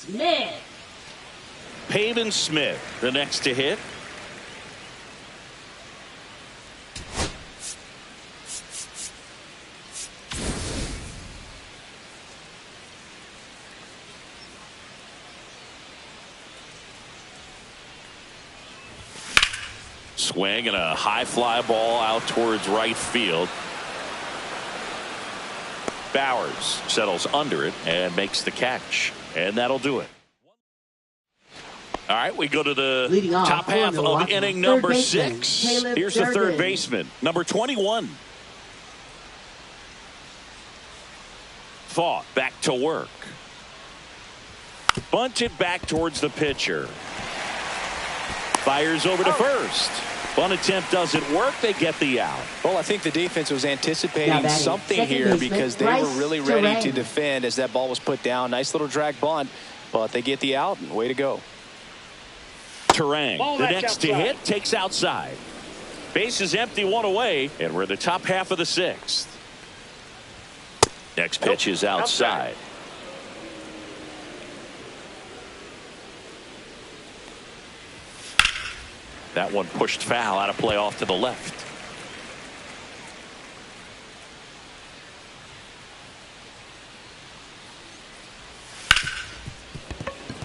Smith. Pavin Smith, the next to hit. Swing and a high fly ball out towards right field. Bowers settles under it and makes the catch, and that'll do it. All right, we go to the top half of inning number 6. Here's the third baseman, number 21. Fought back to work. Bunted back towards the pitcher. Fires over to first. Bunt attempt doesn't work. They get the out. Well, I think the defense was anticipating something here because they were really ready to defend as that ball was put down. Nice little drag bunt, but they get the out, and way to go. Terang, the next to hit, takes outside. Base is empty, one away, and we're in the top half of the 6th. Next pitch is outside. That one pushed foul, out of play off to the left.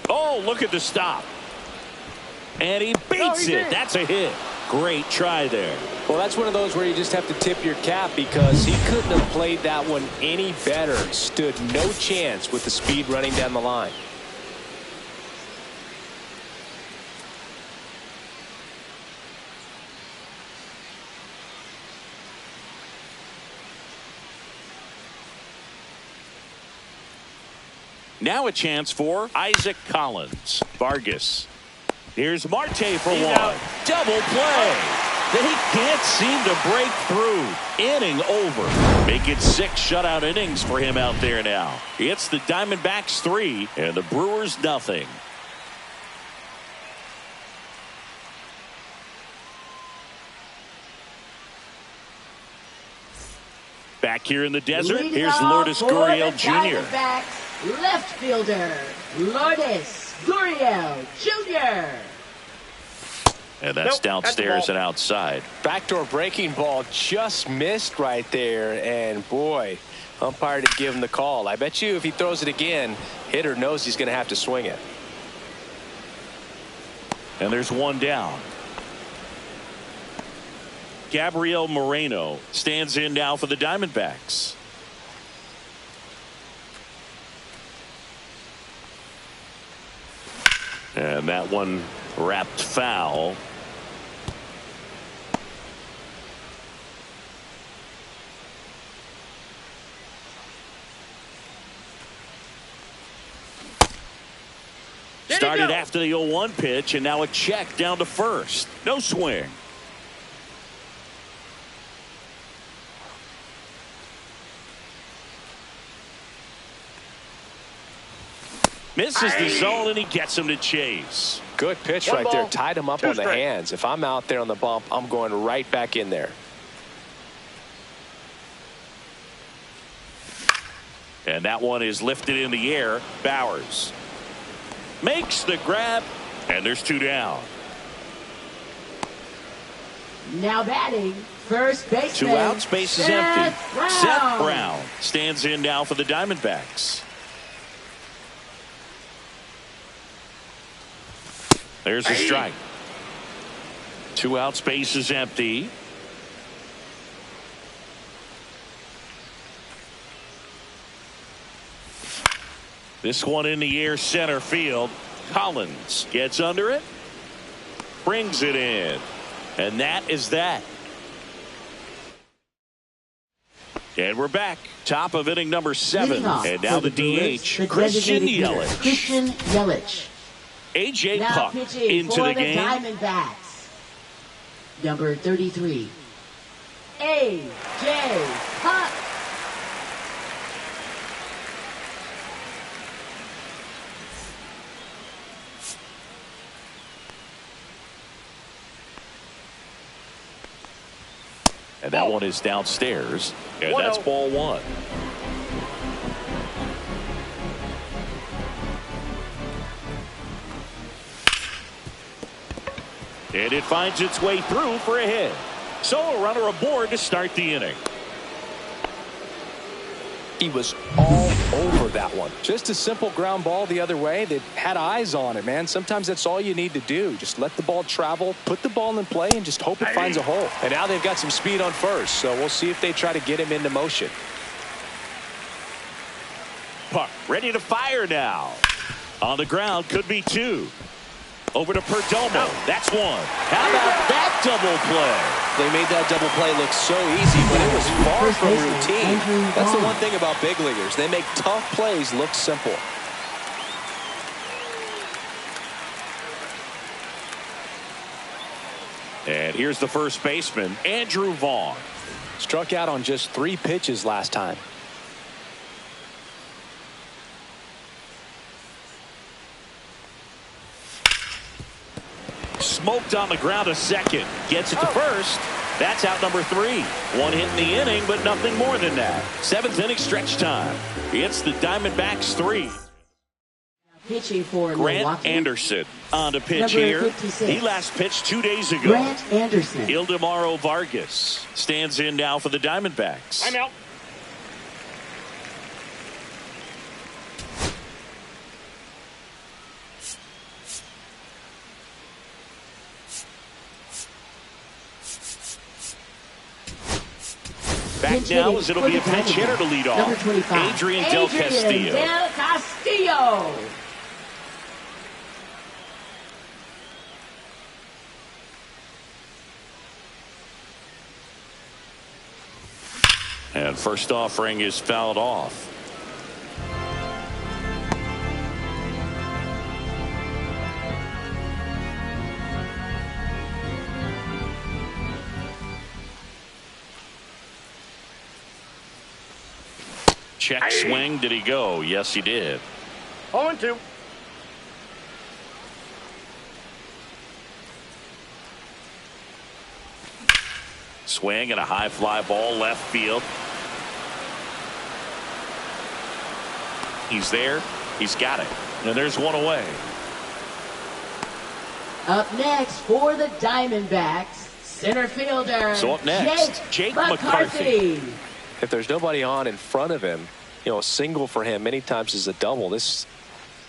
Oh, look at the stop. And he beats it. That's a hit. Great try there. Well, that's one of those where you just have to tip your cap because he couldn't have played that one any better. Stood no chance with the speed running down the line. Now a chance for Isaac Collins. Vargas. Here's Marte for one. Double play. They can't seem to break through. Inning over. Make it 6 shutout innings for him out there now. It's the Diamondbacks 3 and the Brewers nothing. Back here in the desert, here's Lourdes Gurriel Jr. Left fielder, Lourdes Gurriel Jr. And that's downstairs and outside. Backdoor breaking ball just missed right there. And boy, umpire didn't give him the call. I bet you if he throws it again, hitter knows he's going to have to swing it. And there's one down. Gabriel Moreno stands in now for the Diamondbacks. And that one wrapped foul. Started after the 0-1 pitch, and now a check down to first. No swing. Misses the zone, and he gets him to chase. Good pitch right there. Tied him up on the hands. If I'm out there on the bump, I'm going right back in there. And that one is lifted in the air. Bowers makes the grab, and there's 2 down. Now batting, first baseman. 2 outs, base is empty. Seth Brown stands in now for the Diamondbacks. There's a strike. 2 outs, base is empty. This one in the air, center field. Collins gets under it, brings it in, and that is that. And we're back. Top of inning number 7. And now the DH, Christian Yelich. A.J. Now Puck into the game. Diamondbacks. Number 33, A.J. Puck. And that one is downstairs. And that's ball 1. And it finds its way through for a hit. So a runner aboard to start the inning. He was all over that one. Just a simple ground ball the other way. They had eyes on it, man. Sometimes that's all you need to do. Just let the ball travel, put the ball in play, and just hope it finds a hole. And now they've got some speed on first, so we'll see if they try to get him into motion. Puck ready to fire now. On the ground, could be two. Over to Perdomo. That's one. How about that double play? They made that double play look so easy, but it was far from routine. That's the one thing about big leaguers. They make tough plays look simple. And here's the first baseman, Andrew Vaughn. Struck out on just 3 pitches last time. Smoked on the ground to second. Gets it to first. That's out number 3. 1 hit in the inning, but nothing more than that. 7th inning stretch time. It's the Diamondbacks 3. Pitching for Grant Milwaukee. Anderson on to pitch Number here. 56. He last pitched 2 days ago. Grant Anderson. Ildemaro Vargas stands in now for the Diamondbacks. I'm out. Back now as it'll be a pinch hitter to lead off. Number 25. Adrian Del Castillo. Del Castillo. And first offering is fouled off. Check swing. Did he go? Yes, he did. 0-2. Swing and a high fly ball left field. He's there. He's got it. And there's one away. Up next for the Diamondbacks, center fielder. So up next, Jake McCarthy. If there's nobody on in front of him, a single for him many times is a double. This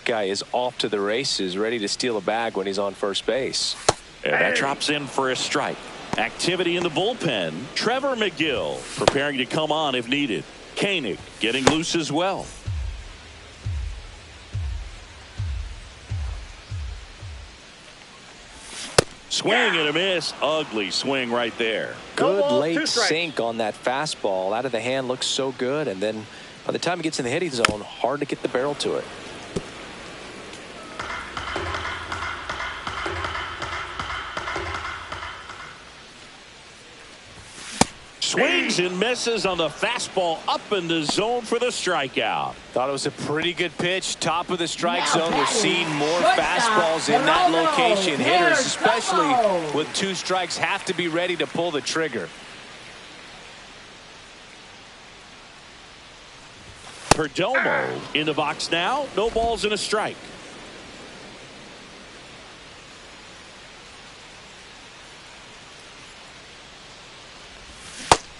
guy is off to the races, ready to steal a bag when he's on first base. And that drops in for a strike. Activity in the bullpen. Trevor McGill preparing to come on if needed. Koenig getting loose as well. Swing and a miss. Ugly swing right there. Good ball, 2 late strikes. sink on that fastball. Out of the hand, looks so good. And then by the time it gets in the hitting zone, hard to get the barrel to it. Swings and misses on the fastball up in the zone for the strikeout. Thought it was a pretty good pitch. Top of the strike Now zone. We're batting, seeing more shortstop, fastballs in that Geronimo, location. Hitters, especially Perdomo. with 2 strikes, have to be ready to pull the trigger. Perdomo in the box now. No balls and a strike.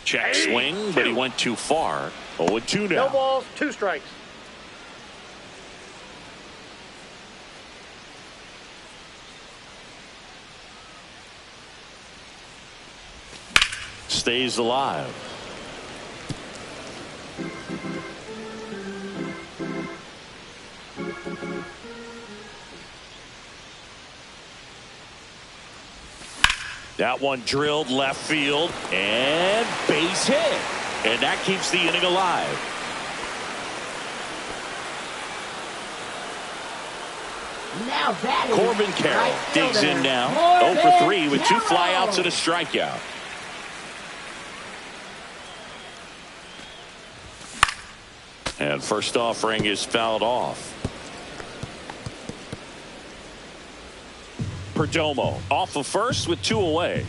Check swing, but he went too far. 0-2 now. No balls, 2 strikes. Stays alive. That one drilled left field and base hit. And that keeps the inning alive. Now batting. Corbin Carroll right digs fielder, in now. Corbin 0 for 3 with 2 Carroll. flyouts and a strikeout. And first offering is fouled off. Perdomo off of first with 2 away.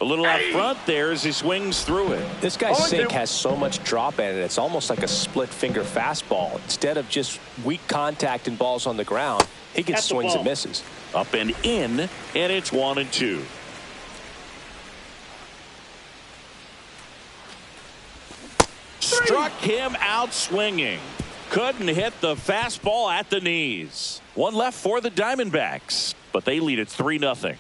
A little out front there as he swings through it. This guy's sink has so much drop in it. It's almost like a split finger fastball. Instead of just weak contact and balls on the ground, he gets swings and misses. Up and in, and it's 1-2. Struck him out swinging. Couldn't hit the fastball at the knees. One left for the Diamondbacks, but they lead it 3-0.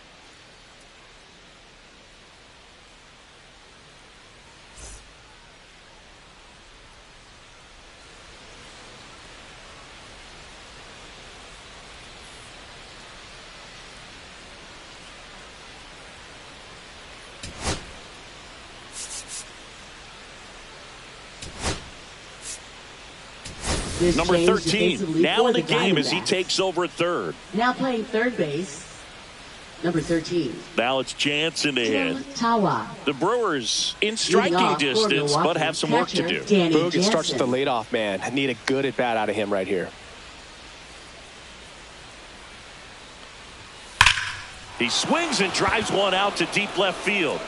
Number 13 now in the game as he takes over at third. Now playing third base, number 13. Now it's Jansen to hit. Tawa. The Brewers in striking distance, but have some work to do. Boog, it starts with the leadoff man. I need a good at bat out of him right here. He swings and drives one out to deep left field.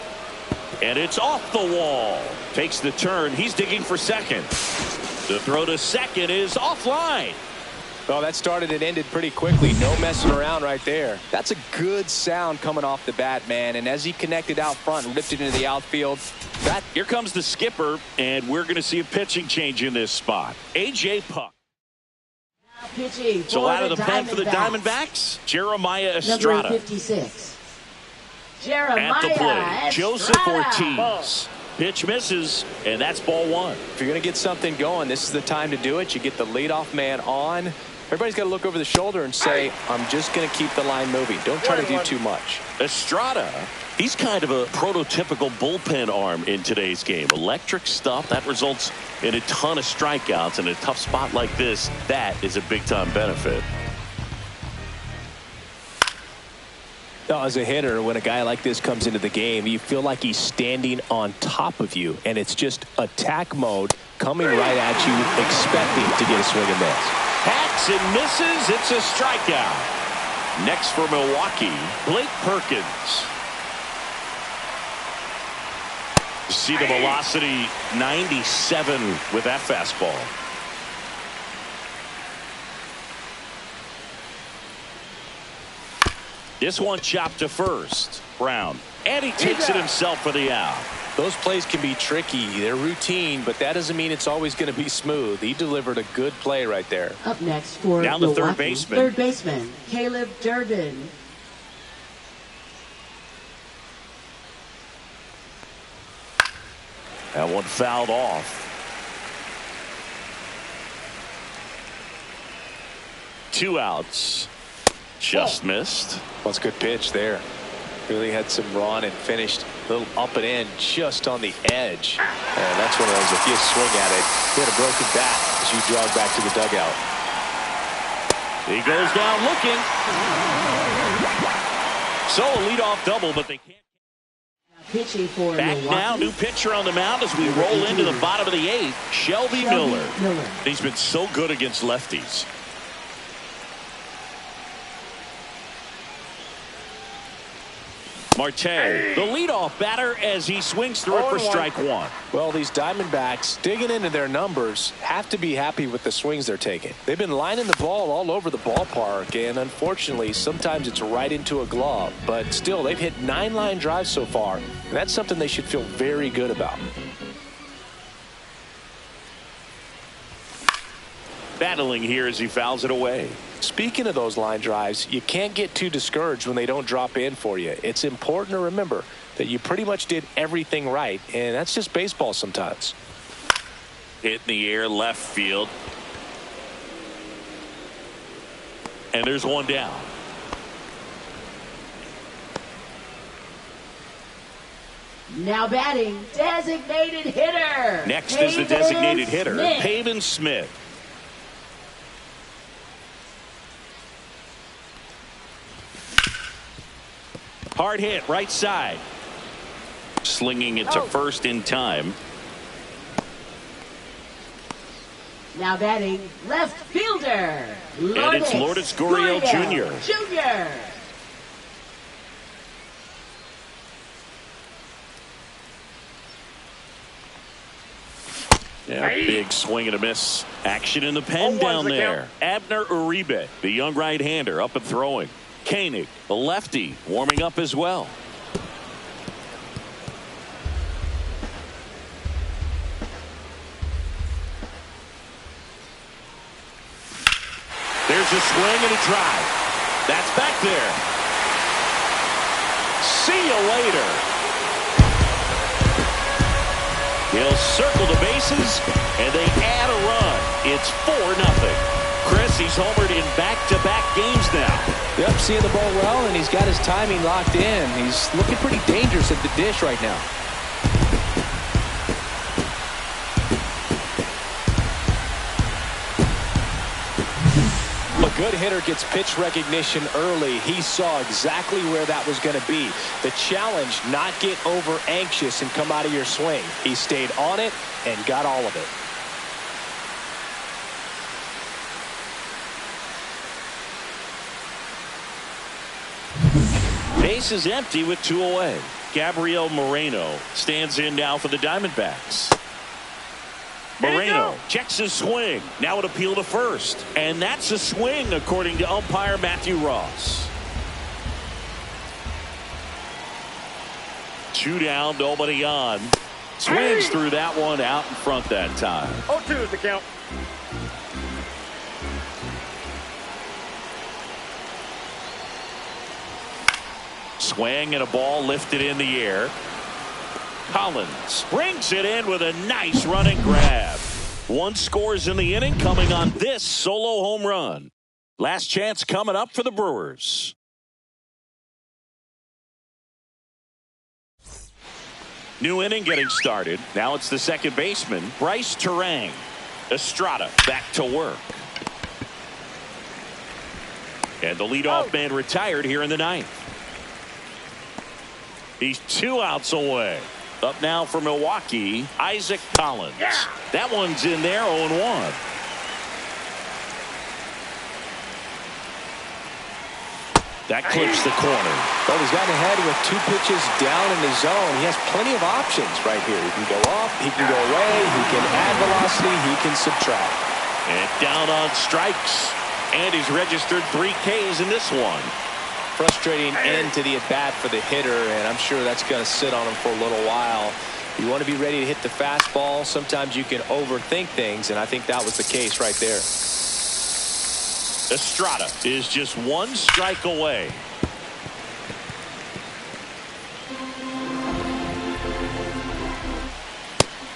And it's off the wall. Takes the turn. He's digging for second. The throw to second is offline. Oh, that started and ended pretty quickly. No messing around right there. That's a good sound coming off the bat, man. And as he connected out front and ripped it into the outfield, here comes the skipper, and we're going to see a pitching change in this spot. A.J. Puck. Now pitching So out of the pen for the Diamondbacks, Jeremiah Estrada. Number 56. Jeremiah at the plate, Joseph Estrada. Ortiz. Pitch misses, and that's ball one. if you're going to get something going, this is the time to do it. You get the leadoff man on. Everybody's got to look over the shoulder and say, I'm just going to keep the line moving. Don't try to do too much. Estrada, he's kind of a prototypical bullpen arm in today's game. Electric stuff that results in a ton of strikeouts. In a tough spot like this, that is a big-time benefit. As a hitter, when a guy like this comes into the game, you feel like he's standing on top of you, and it's just attack mode coming right at you, expecting to get a swing and miss. Hacks and misses. It's a strikeout. Next for Milwaukee, Blake Perkins. You see the velocity 97 with that fastball. This one chopped to first. Brown. And he takes it himself for the out. Those plays can be tricky. They're routine, but that doesn't mean it's always going to be smooth. He delivered a good play right there. Up next for down the Milwaukee, third baseman. Third baseman, Caleb Durbin. That one fouled off. Two outs. Just missed. Well, it's a good pitch there. Really had some run and finished a little up and in just on the edge. And that's one of those, if you swing at it, you had a broken bat as you jog back to the dugout. He goes down looking. So a leadoff double, but they can't. Pitching for Back Milwaukee. now, new pitcher on the mound as we roll into the bottom of the eighth. Shelby Miller. He's been so good against lefties. Marte, the leadoff batter as he swings through it for strike one. Well, these Diamondbacks, digging into their numbers, have to be happy with the swings they're taking. They've been lining the ball all over the ballpark, and unfortunately, sometimes it's right into a glove. But still, they've hit 9 line drives so far, and that's something they should feel very good about. Battling here as he fouls it away. Speaking of those line drives, you can't get too discouraged when they don't drop in for you. It's important to remember that you pretty much did everything right, and that's just baseball sometimes. Hit in the air, left field. And there's one down. Now batting, designated hitter. Next is the designated hitter, Smith. Pavin Smith. Hard hit, right side. Slinging it to first in time. Now batting, left fielder. And it's Lourdes Gurriel Jr. Yeah, big swing and a miss. Action in the pen down there. Abner Uribe, the young right-hander, up and throwing. Koenig, the lefty, warming up as well. There's a swing and a drive. That's back there. See you later. He'll circle the bases, and they add a run. It's 4-0. Chris, he's homered in back-to-back games now. Yep, seeing the ball well, and he's got his timing locked in. He's looking pretty dangerous at the dish right now. A good hitter gets pitch recognition early. He saw exactly where that was going to be. The challenge, not get over anxious and come out of your swing. He stayed on it and got all of it. Base is empty with 2 away. Gabriel Moreno stands in now for the Diamondbacks. Moreno checks his swing. Now an appeal to first. And that's a swing, according to umpire Matthew Ross. 2 down, nobody on. Swings through that one out in front that time. 0-2 is the count. Swing and a ball lifted in the air. Collins brings it in with a nice running grab. 1 scores in the inning, coming on this solo home run. Last chance coming up for the Brewers. New inning getting started. Now it's the second baseman, Bryce Terang. Estrada back to work. And the leadoff man retired here in the 9th. He's 2 outs away. Up now for Milwaukee, Isaac Collins. That one's in there, 0-1. That clips the corner. Well, he's gotten ahead with 2 pitches down in the zone. He has plenty of options right here. He can go up, he can go away, he can add velocity, he can subtract. And down on strikes. And he's registered 3 Ks in this one. Frustrating end to the at-bat for the hitter, and I'm sure that's going to sit on him for a little while. You want to be ready to hit the fastball. Sometimes you can overthink things, and I think that was the case right there. Estrada is just 1 strike away.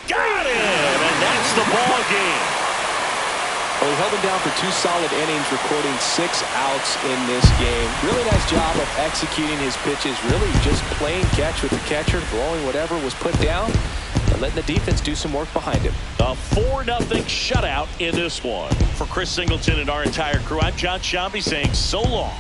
Got him, and that's the ball game. Well, he held him down for 2 solid innings, recording 6 outs in this game. Really nice job of executing his pitches. Really just playing catch with the catcher, throwing whatever was put down, and letting the defense do some work behind him. A 4-0 shutout in this one. For Chris Singleton and our entire crew, I'm John Shambi saying so long.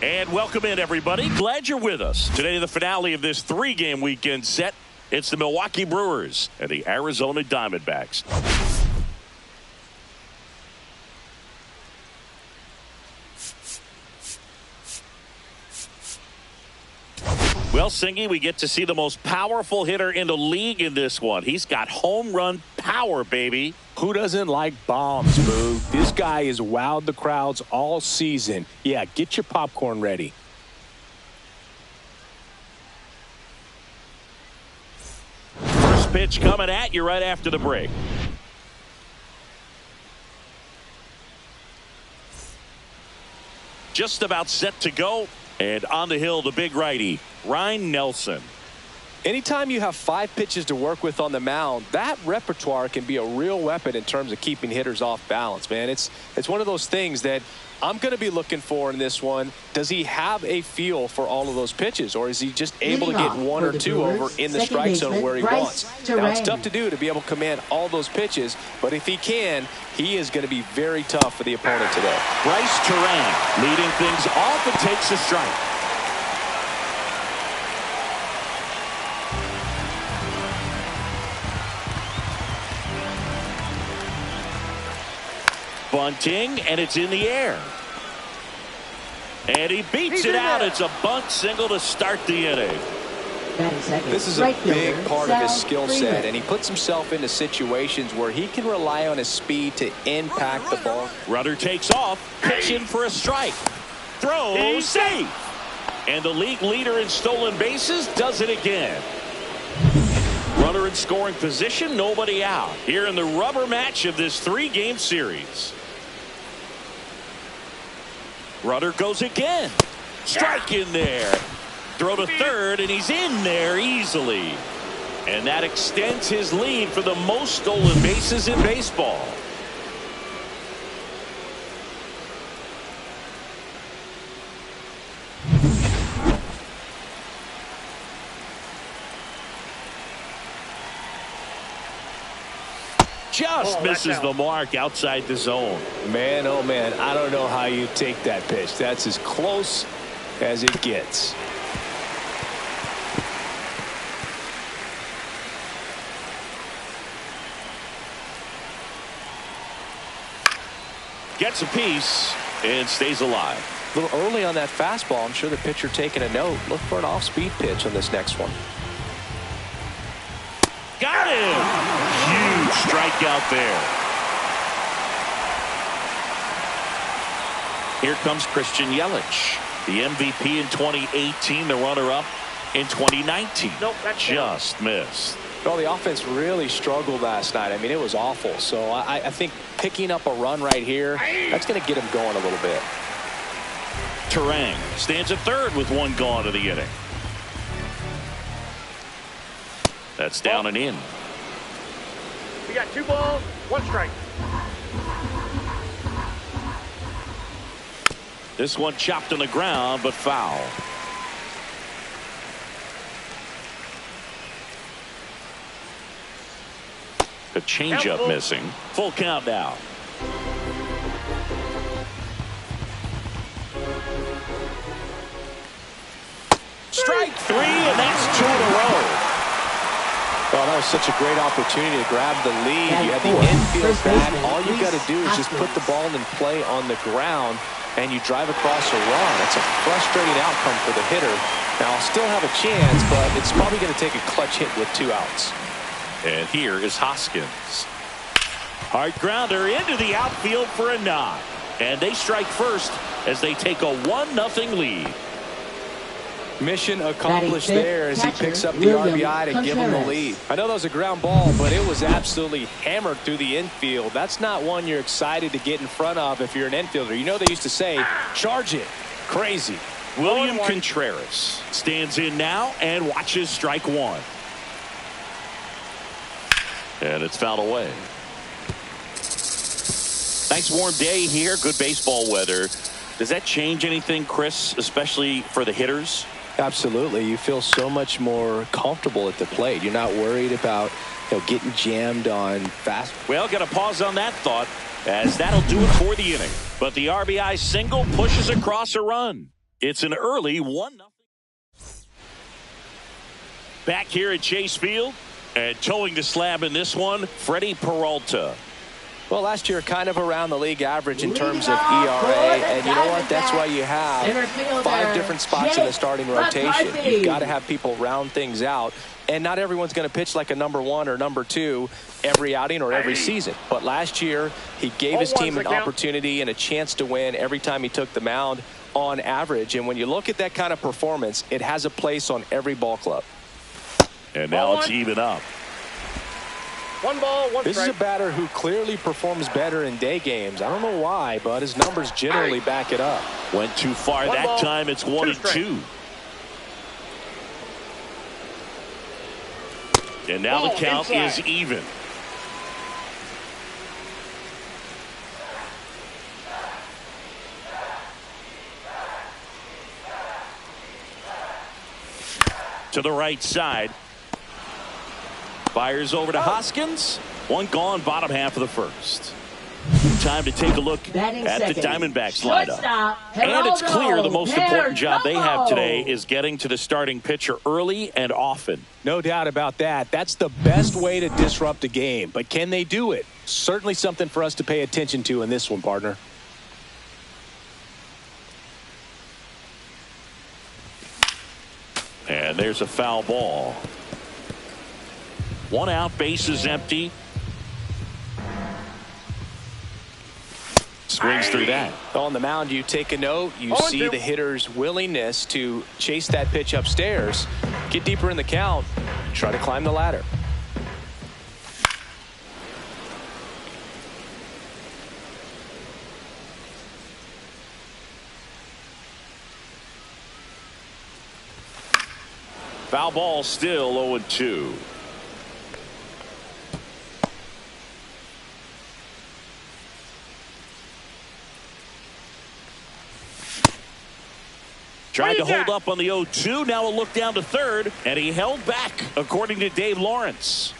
And welcome in, everybody. Glad you're with us. Today, the finale of this 3-game weekend set. It's the Milwaukee Brewers and the Arizona Diamondbacks. Well, Singy, we get to see the most powerful hitter in the league in this one. He's got home run power, baby. Who doesn't like bombs, Boo? This guy has wowed the crowds all season. Yeah, get your popcorn ready. First pitch coming at you right after the break. Just about set to go. And on the hill, the big righty, Ryan Nelson. Anytime you have 5 pitches to work with on the mound, that repertoire can be a real weapon in terms of keeping hitters off balance, man. It's one of those things that I'm going to be looking for in this one. Does he have a feel for all of those pitches, or is he just able to get 1 or 2 over in the strike zone where he wants? Now, it's tough to do to be able to command all those pitches, but if he can, he is going to be very tough for the opponent today. Bryce Terang leading things off and takes a strike. Bunting, and it's in the air. And he beats it out. It's a bunt single to start the inning. This is a big part of his skill set, and he puts himself into situations where he can rely on his speed to impact the ball. Runner takes off, pitching for a strike. Throw, safe. And the league leader in stolen bases does it again. Runner in scoring position, nobody out. Here in the rubber match of this 3-game series. Runner goes again. Strike in there. Throw to third, and he's in there easily. And that extends his lead for the most stolen bases in baseball. Just misses the mark outside the zone. Man, oh man, I don't know how you take that pitch. That's as close as it gets. Gets a piece and stays alive. A little early on that fastball. I'm sure the pitcher taking a note. Look for an off-speed pitch on this next one. Got him! Huge strikeout there. Here comes Christian Yelich, the MVP in 2018, the runner-up in 2019. Nope, that's just missed. Well, the offense really struggled last night. I mean, it was awful. So I think picking up a run right here, that's going to get him going a little bit. Terang stands at third with 1 gone to the inning. That's down and in. We got 2 balls, 1 strike. This one chopped on the ground, but foul. A changeup missing. Full count now. Strike 3, and that's 2 in a row. Oh, that was such a great opportunity to grab the lead. You had the infield back. All you got to do is just put the ball in play on the ground, and you drive across a run. That's a frustrating outcome for the hitter. Now, I'll still have a chance, but it's probably going to take a clutch hit with 2 outs. And here is Hoskins. Hard grounder into the outfield for a knock. And they strike first as they take a 1-0 lead. Mission accomplished there as he picks up the RBI to give him the lead. I know that was a ground ball, but it was absolutely hammered through the infield. That's not one you're excited to get in front of if you're an infielder. You know they used to say, charge it. Crazy. William Contreras stands in now and watches strike 1. And it's fouled away. Nice warm day here. Good baseball weather. Does that change anything, Chris, especially for the hitters? Absolutely. You feel so much more comfortable at the plate. You're not worried about getting jammed on fast. Well, got to pause on that thought, as that'll do it for the inning. But the RBI single pushes across a run. It's an early 1-0. Back here at Chase Field, and towing the slab in this one, Freddie Peralta. Well, last year, kind of around the league average in terms of ERA, and you know what? That's why you have 5 different spots in the starting rotation. You've got to have people round things out, and not everyone's going to pitch like a number 1 or number 2 every outing or every season. But last year, he gave his team an opportunity and a chance to win every time he took the mound on average. And when you look at that kind of performance, it has a place on every ball club. And now it's even up. 1 ball, 1 strike. This is a batter who clearly performs better in day games. I don't know why, but his numbers generally back it up. Went too far that time. It's 1-2. And now the count is even. To the right side. Fires over to Hoskins. 1 gone, bottom half of the first. Time to take a look at the Diamondbacks lineup. And it's clear the most important job they have today is getting to the starting pitcher early and often. No doubt about that. That's the best way to disrupt a game. But can they do it? Certainly something for us to pay attention to in this one, partner. And there's a foul ball. 1 out, bases empty. Swings through that. On the mound, you take a note. You see the hitter's willingness to chase that pitch upstairs, get deeper in the count, try to climb the ladder. Foul ball, still 0-2. Tried to hold up on the 0-2. Now a look down to third, and he held back, according to Dave Lawrence.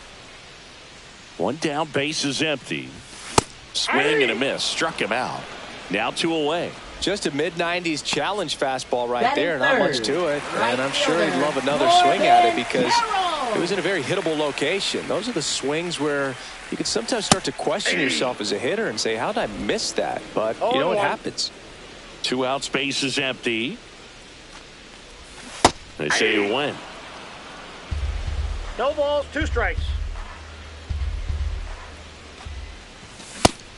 1 down, bases empty. Swing and a miss. Struck him out. Now 2 away. Just a mid-90s challenge fastball right there. Not much to it. And I'm sure he'd love another swing at it because it was in a very hittable location. Those are the swings where you can sometimes start to question yourself as a hitter and say, how did I miss that? But, you know, it happens. 2 outs, bases empty. They say you win. No balls, 2 strikes.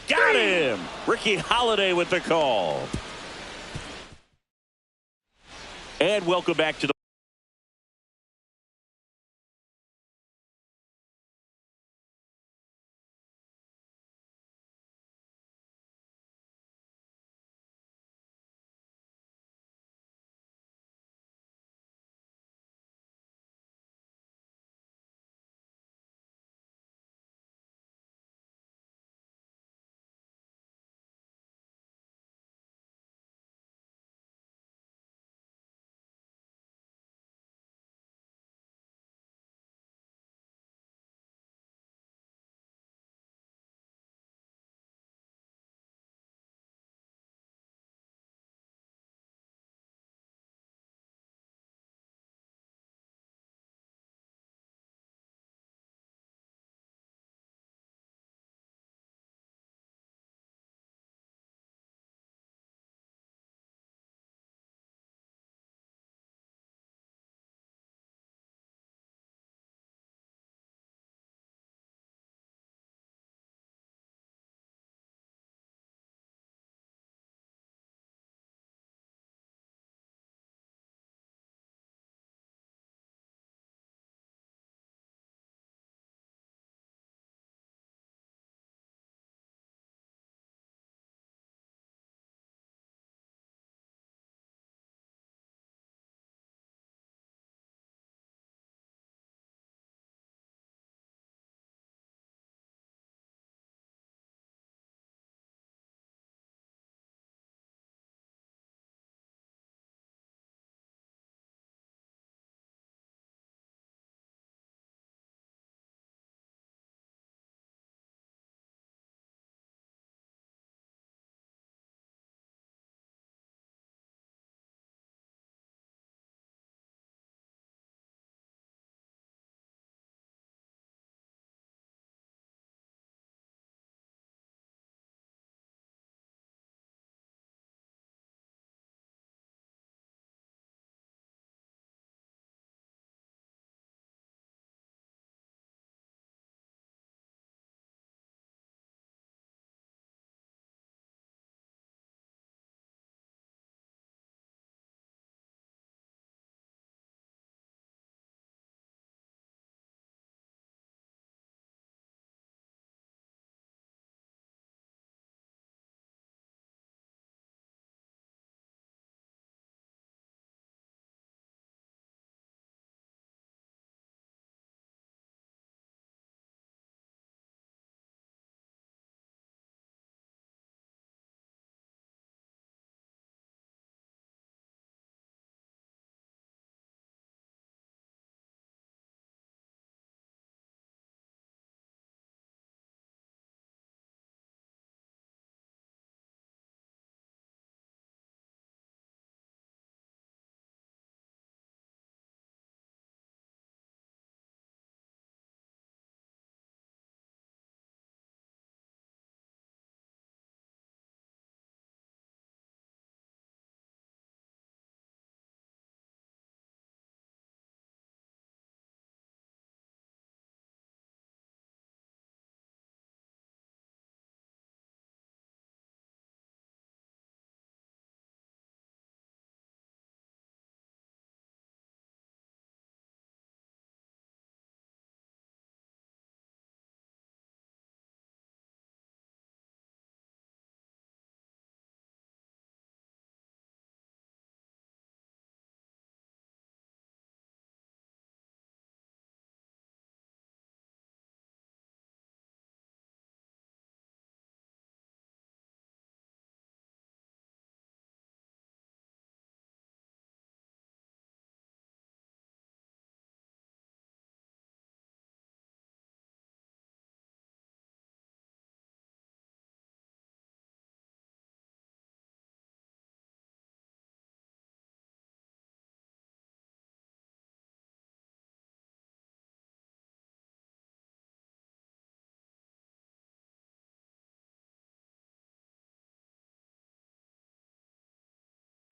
Got him! Ricky Holiday with the call. And welcome back to the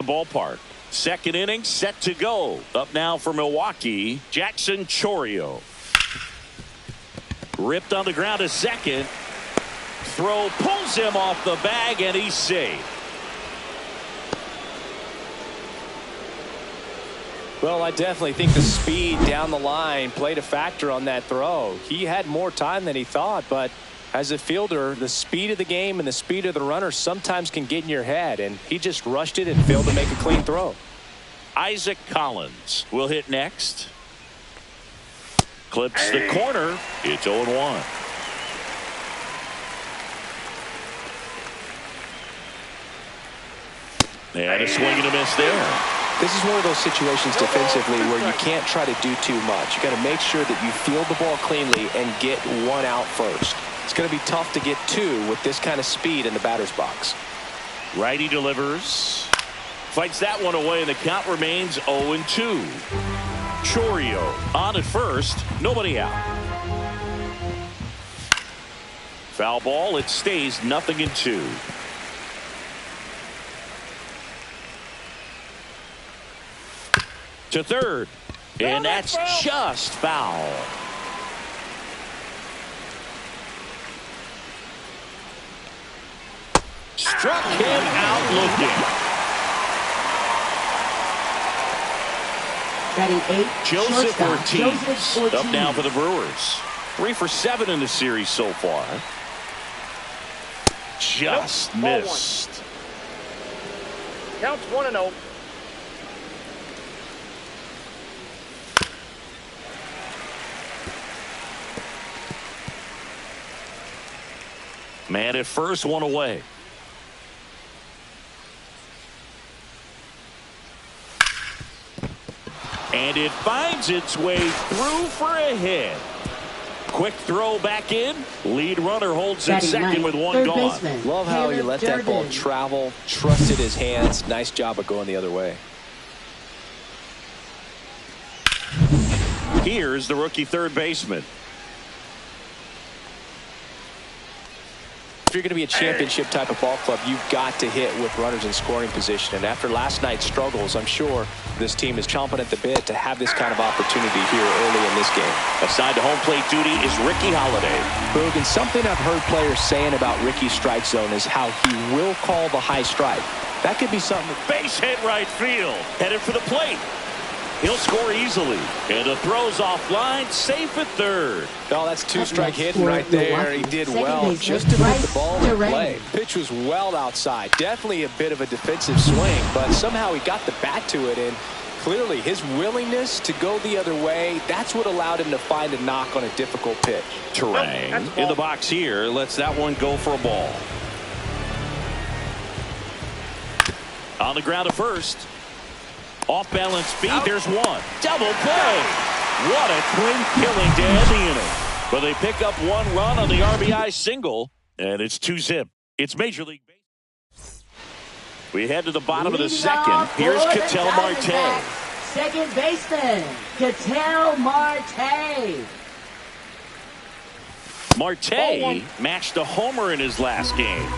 Ballpark. Second inning set to go. Up now for Milwaukee, Jackson Chourio. Ripped on the ground to second. Throw pulls him off the bag and he's safe. Well, I definitely think the speed down the line played a factor on that throw. He had more time than he thought, but as a fielder, the speed of the game and the speed of the runner sometimes can get in your head, and he just rushed it and failed to make a clean throw. Isaac Collins will hit next. Clips the corner. It's 0-1. And a swing and a miss there. This is one of those situations defensively where you can't try to do too much. You got to make sure that you field the ball cleanly and get one out first. It's going to be tough to get two with this kind of speed in the batter's box. Righty delivers. Fights that one away, and the count remains 0-2. Chourio on at first. Nobody out. Foul ball. It stays 0-2. To third, and that's just foul. Struck him out looking. Batting 8, Joseph Ortiz. Up now for the Brewers. 3 for 7 in the series so far. Just missed. Counts 1-0. Man at first, one away. And it finds its way through for a hit. Quick throw back in. Lead runner holds at second with one gone. Love how he let that ball travel, trusted his hands. Nice job of going the other way. Here's the rookie third baseman. If you're going to be a championship type of ball club, you've got to hit with runners in scoring position. And after last night's struggles, I'm sure this team is chomping at the bit to have this kind of opportunity here early in this game. Assigned to home plate duty is Ricky Holiday. Boog, and something I've heard players saying about Ricky's strike zone is how he will call the high strike. That could be something. Base hit right field. Headed for the plate. He'll score easily. And the throw's offline, safe at third. Oh, that's two-strike hit right there. He did well just to put the ball in play. Pitch was well outside. Definitely a bit of a defensive swing, but somehow he got the bat to it, and clearly his willingness to go the other way, that's what allowed him to find a knock on a difficult pitch. Terrain in the box here lets that one go for a ball. On the ground at first. Off balance feet. There's one. Double play. What a clean killing to end the inning. But they pick up one run on the RBI single, and it's 2-zip. It's Major League Baseball. We head to the bottom of the second. Here's Ketel Marte. Second baseman, Ketel Marte. Marte matched a homer in his last game.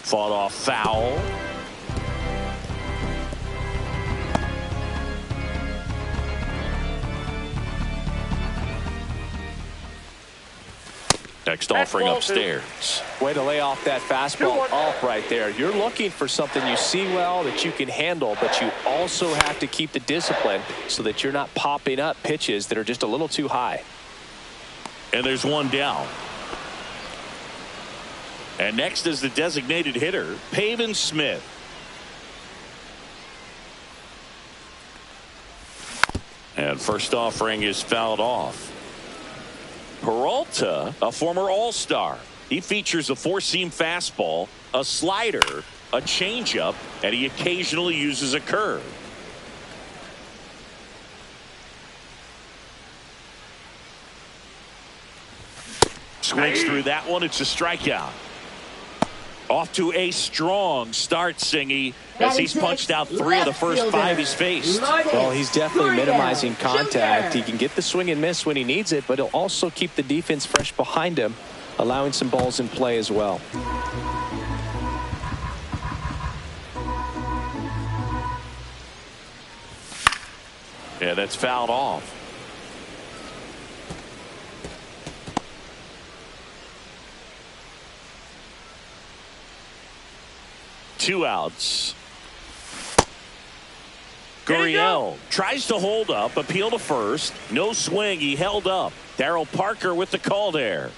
Fought off foul. Next offering upstairs. Way to lay off that fastball off right there. You're looking for something you see well that you can handle, but you also have to keep the discipline so that you're not popping up pitches that are just a little too high. And there's one down. And next is the designated hitter, Pavin Smith. And first offering is fouled off. Peralta, a former All-Star. He features a four-seam fastball, a slider, a changeup, and he occasionally uses a curve. Swings through that one. It's a strikeout. Off to a strong start, Singy, as he's punched out 3 of the first 5 he's faced. Well, he's definitely minimizing contact. He can get the swing and miss when he needs it, but he'll also keep the defense fresh behind him. allowing some balls in play as well. Yeah, that's fouled off. Two outs. Gurriel tries to hold up, appeal to first. No swing. He held up. Darryl Parker with the call there.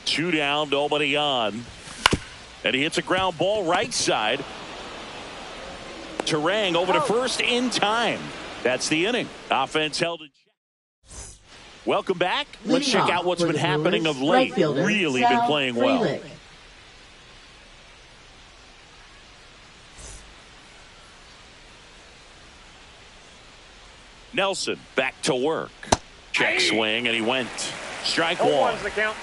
Two down, nobody on. And he hits a ground ball right side. Terang over to first in time. That's the inning. Offense held in check. Welcome back. Let's check out what's been happening of late. Really been playing well. Nelson back to work. Check swing, and he went. Strike one. One's the count.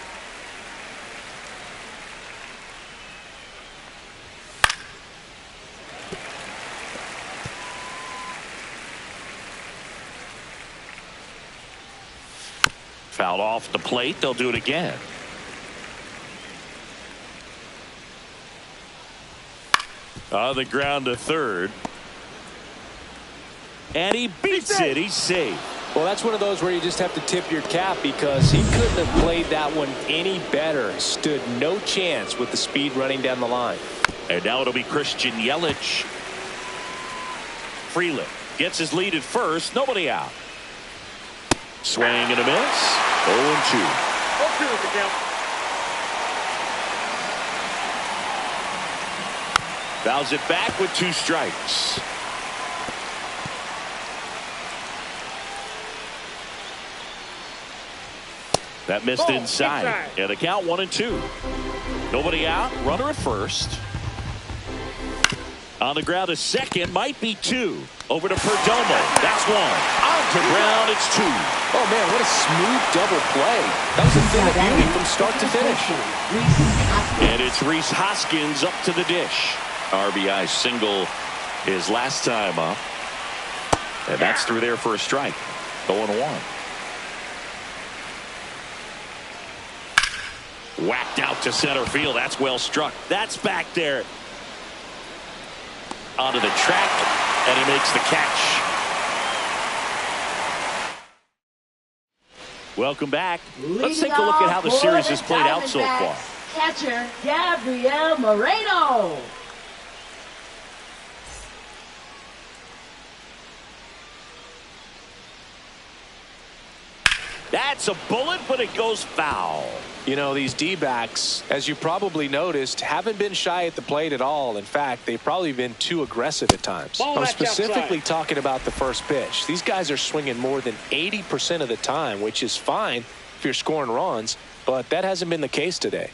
Fouled off the plate. They'll do it again. On the ground to third. And he beats it. He's safe. Well, that's one of those where you just have to tip your cap because he couldn't have played that one any better. Stood no chance with the speed running down the line. And now it'll be Christian Yelich. Freeland gets his lead at first. Nobody out. Swing and a miss. 0-2. 0-2 is the count. Fouls it back with 2 strikes. That missed inside. And the count 1-2. Nobody out. Runner at first. On the ground, a second. Might be 2. Over to Perdomo. That's 1. On to ground. It's 2. Oh, man, what a smooth double play. That was a thing of beauty from start to finish. And it's Rhys Hoskins up to the dish. RBI single his last time up. And that's through there for a strike. 0-1. Whacked out to center field. That's well struck. That's back there. Onto the track, and he makes the catch. Welcome back. Let's take a look at how the series has played out so far. Catcher Gabriel Moreno. That's a bullet, but it goes foul. You know, these D-backs, as you probably noticed, haven't been shy at the plate at all. In fact, they've probably been too aggressive at times. I'm specifically talking about the first pitch. These guys are swinging more than 80% of the time, which is fine if you're scoring runs, but that hasn't been the case today.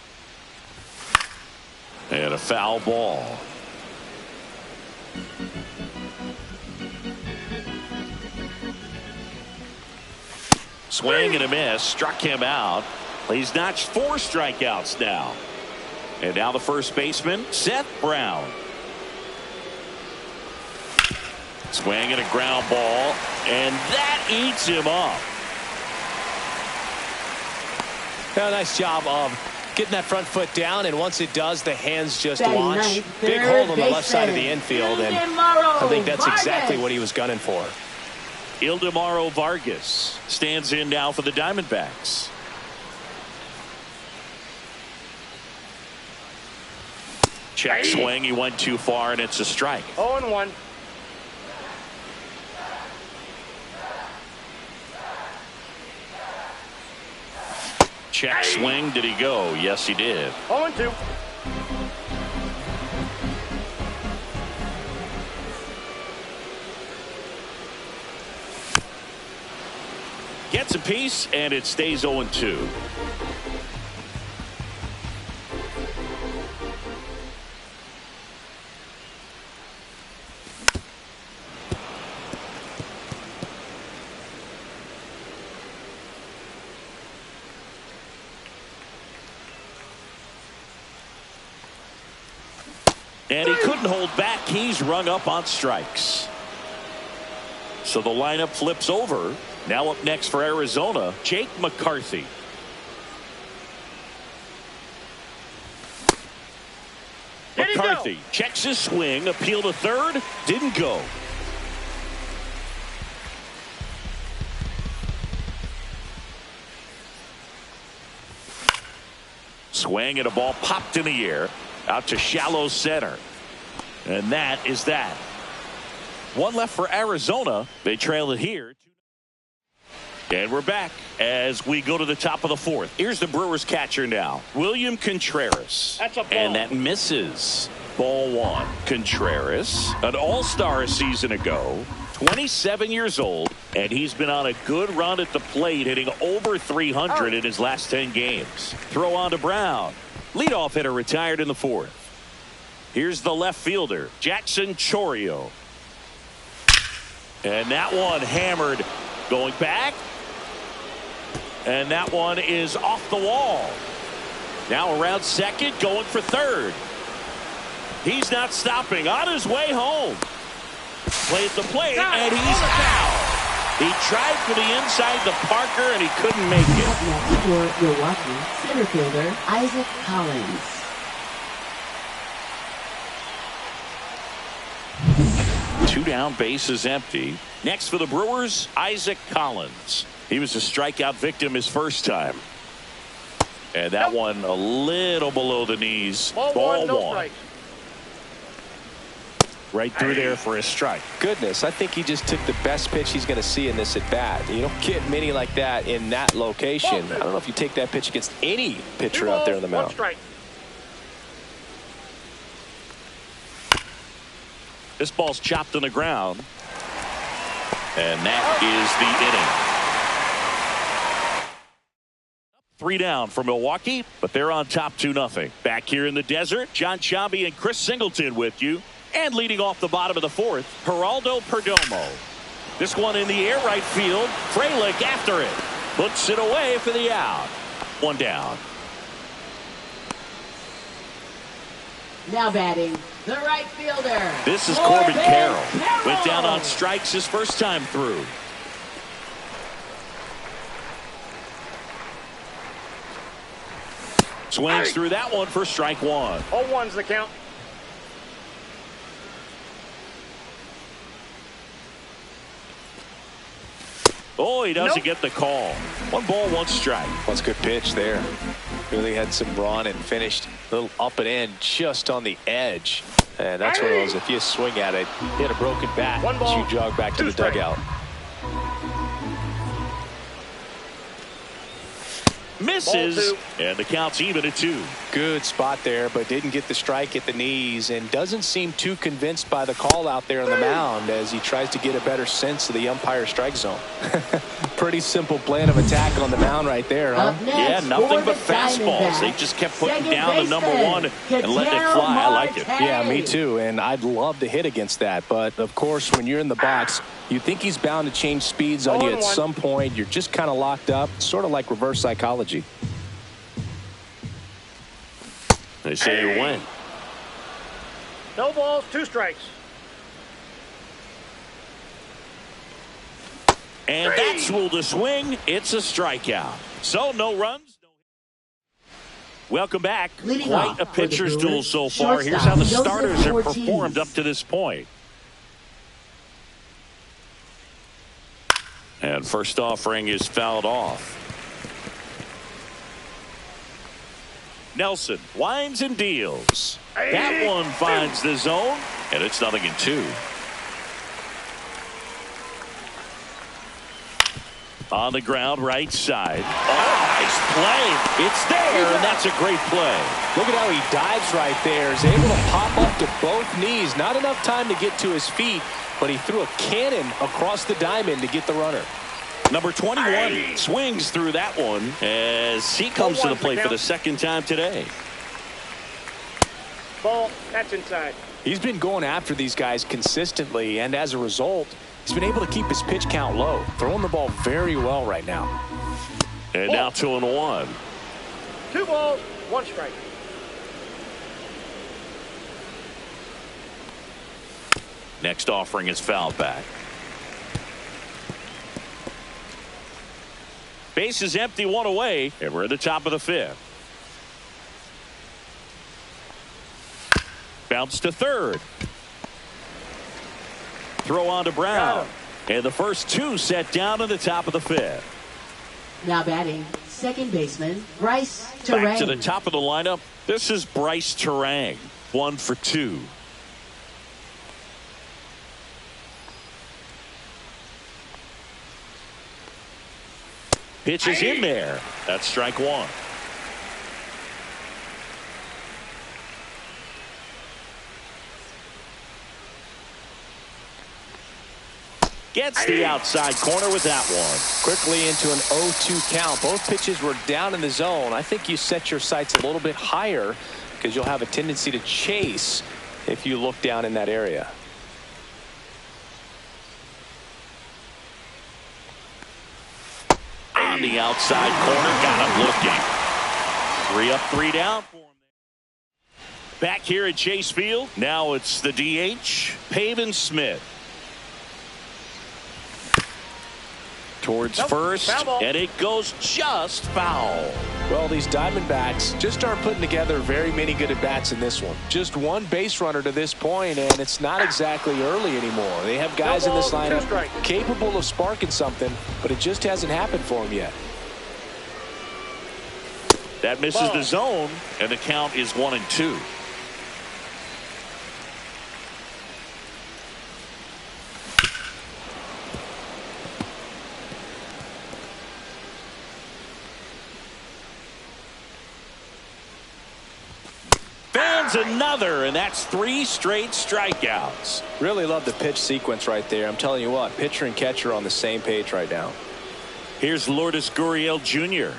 And a foul ball. Swing and a miss. Struck him out. He's notched 4 strikeouts now. And now the first baseman, Seth Brown. Swing and a ground ball. And that eats him up. Yeah, nice job of getting that front foot down, and once it does, the hands just launch. Big hole on the left side of the infield, and I think that's exactly what he was gunning for. Ildemaro Vargas stands in now for the Diamondbacks. Check swing. He went too far, and it's a strike. 0-1. Check swing. Did he go? Yes, he did. 0-2. Gets a piece, and it stays 0-2. And he couldn't hold back. He's rung up on strikes. So the lineup flips over. Now up next for Arizona, Jake McCarthy. McCarthy checks his swing, appeal to third, didn't go. Swing and a ball popped in the air out to shallow center. And that is that. One left for Arizona. They trail it here. And we're back as we go to the top of the fourth. Here's the Brewers catcher now, William Contreras. That's a ball. And that misses. Ball one. Contreras, an all-star a season ago, 27 years old, and he's been on a good run at the plate, hitting over 300 in his last 10 games. Throw on to Brown. Leadoff hitter retired in the fourth. Here's the left fielder, Jackson Chourio. And that one hammered, going back. And that one is off the wall. Now around second, going for third. He's not stopping, on his way home. Play at the plate, and he's out. He tried for the inside the Parker, and he couldn't make it. Up next for Milwaukee, center fielder Isaac Collins. Two down, bases empty. Next for the Brewers, Isaac Collins. He was a strikeout victim his first time. And that one a little below the knees. Ball one, no strike. Right through there for a strike. Goodness, I think he just took the best pitch he's going to see in this at bat. You don't get many like that in that location. I don't know if you take that pitch against any pitcher out there on the mound. 1 strike. This ball's chopped on the ground. And that is the inning. 3 down for Milwaukee, but they're on top 2-0. Back here in the desert, John Sciambi and Chris Singleton with you. And leading off the bottom of the fourth, Geraldo Perdomo. This one in the air right field. Frelick after it. Puts it away for the out. 1 down. Now batting, the right fielder. This is Corbin Carroll. Went down on strikes his first time through. Swings through that one for strike one. 0-1's the count. Oh, he doesn't get the call. 1 ball, 1 strike. That's a good pitch there. Really had some run and finished a little up and in just on the edge. And that's one of those, if you swing at it, hit a broken bat, 1 ball, you jog back to 2 the strike. dugout. Misses, and the count's even at 2. Good spot there, but didn't get the strike at the knees and doesn't seem too convinced by the call out there on the mound as he tries to get a better sense of the umpire strike zone. Pretty simple plan of attack on the mound right there, huh? Yeah, nothing but fastballs. They just kept putting down the number 1 and letting it fly. I like it. Yeah, me too, and I'd love to hit against that, but of course when you're in the box, you think he's bound to change speeds on you at some point. You're just kind of locked up, sort of like reverse psychology. They say you win. No balls, 2 strikes. And that's ruled a swing. It's a strikeout. So no runs. Welcome back. Leading Quite off a for the pitcher's Brewers, duel so far. Here's shortstop how the Joseph starters have Ortiz. performed up to this point. And first offering is fouled off. Nelson winds and deals. That one finds the zone, and it's 0-2. On the ground, right side. Oh, nice play. It's there, and that's a great play. Look at how he dives right there. Is able to pop up to both knees. Not enough time to get to his feet, but he threw a cannon across the diamond to get the runner. Number 21 swings through that one as he comes to the plate for the second time today. Ball, that's inside. He's been going after these guys consistently, and as a result, he's been able to keep his pitch count low, throwing the ball very well right now. And now 2-1. 2 balls, 1 strike. Next offering is fouled back. Base is empty, one away, and we're at the top of the fifth. Bounce to third. Throw on to Brown. And the first two set down in the top of the fifth. Now batting, second baseman, Bryce Back Terang. to the top of the lineup. This is Bryce Terang. 1 for 2. Pitch is in there. That's strike one. Gets the outside corner with that one. Quickly into an 0-2 count. Both pitches were down in the zone. I think you set your sights a little bit higher because you'll have a tendency to chase if you look down in that area. On the outside corner, got him looking. 3 up, 3 down for him. Back here at Chase Field, now it's the DH, Pavin Smith. Towards first, and it goes just foul. Well, these Diamondbacks just aren't putting together very many good at-bats in this one. Just one base runner to this point, and it's not exactly early anymore. They have guys in this lineup capable of sparking something, but it just hasn't happened for them yet. That misses the zone, and the count is 1-2. Another, and that's 3 straight strikeouts. Really love the pitch sequence right there. I'm telling you what, pitcher and catcher on the same page right now. Here's Lourdes Gurriel Jr.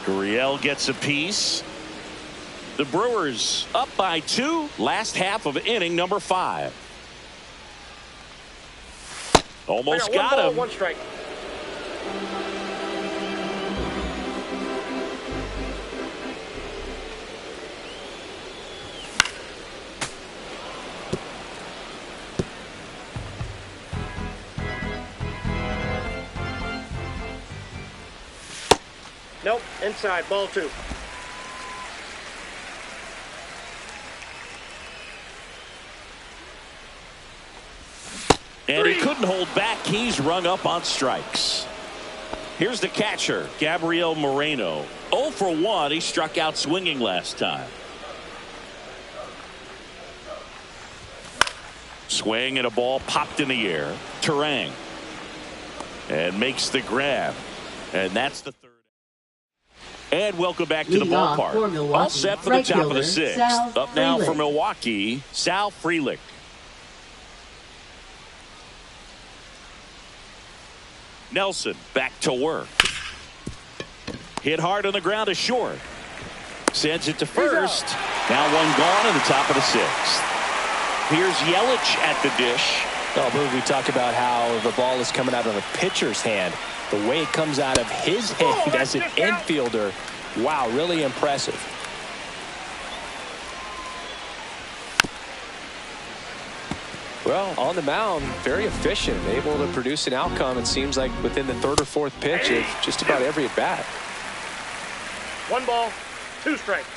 Gurriel gets a piece. The Brewers up by 2. Last half of inning number 5. Almost got him. 1 strike. Nope, inside, ball 2. And he couldn't hold back. He's rung up on strikes. Here's the catcher, Gabriel Moreno. 0 for 1. He struck out swinging last time. Swing and a ball popped in the air. Terang. And makes the grab. And that's the third. And welcome back to the ballpark. All set for the top of the 6th. Up now for Milwaukee, Sal Frelick. Nelson back to work. Hit hard on the ground to short. Sends it to first. Now one gone in the top of the 6th. Here's Yelich at the dish. Oh, we talk about how the ball is coming out of the pitcher's hand. The way it comes out of his hand as an infielder. Wow, really impressive. Well, on the mound, very efficient, able to produce an outcome, it seems like, within the 3rd or 4th pitch of just about every at-bat. 1 ball, 2 strikes.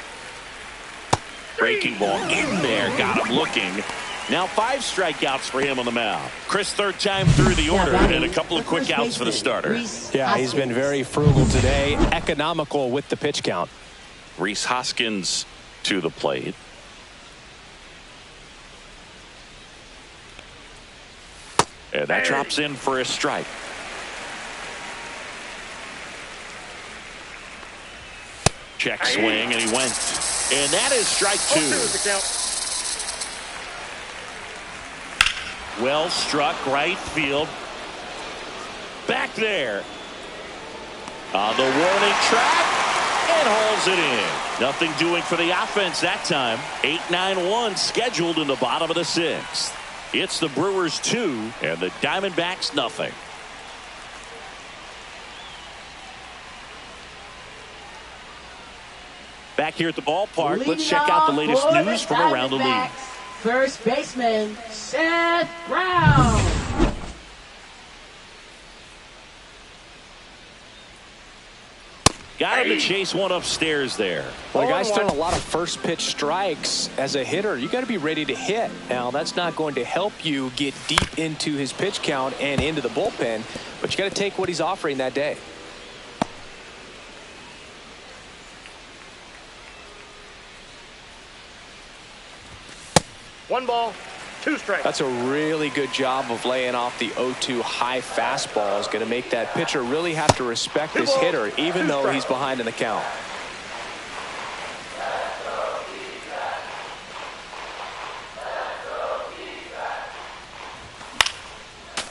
Breaking ball in there, got him looking. Now 5 strikeouts for him on the mound. Chris, 3rd time through the order, and a couple of quick outs for the starter. Yeah, he's been very frugal today, economical with the pitch count. Rhys Hoskins to the plate. And that drops in for a strike. Check swing, and he went. And that is strike 2. Well struck, right field. Back there. On the warning track. And hauls it in. Nothing doing for the offense that time. 8-9-1 scheduled in the bottom of the 6th. It's the Brewers 2 and the Diamondbacks nothing. Back here at the ballpark, let's check out the latest news from around the league. first baseman, Seth Brown. Got him to chase one upstairs there. Well, the guy's throwing a lot of first pitch strikes. As a hitter, you got to be ready to hit. Now, that's not going to help you get deep into his pitch count and into the bullpen, but you got to take what he's offering that day. One ball, two strikes. That's a really good job of laying off the 0-2 high fastball. Is going to make that pitcher really have to respect this hitter, even though he's behind in the count.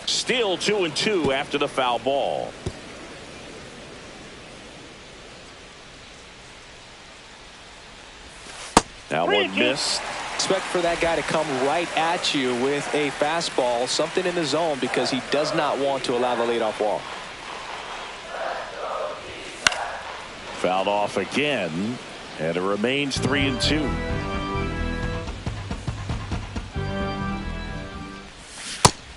Still 2-2 after the foul ball. That one missed. Expect for that guy to come right at you with a fastball, something in the zone, because he does not want to allow the leadoff walk. Fouled off again, and it remains 3-2.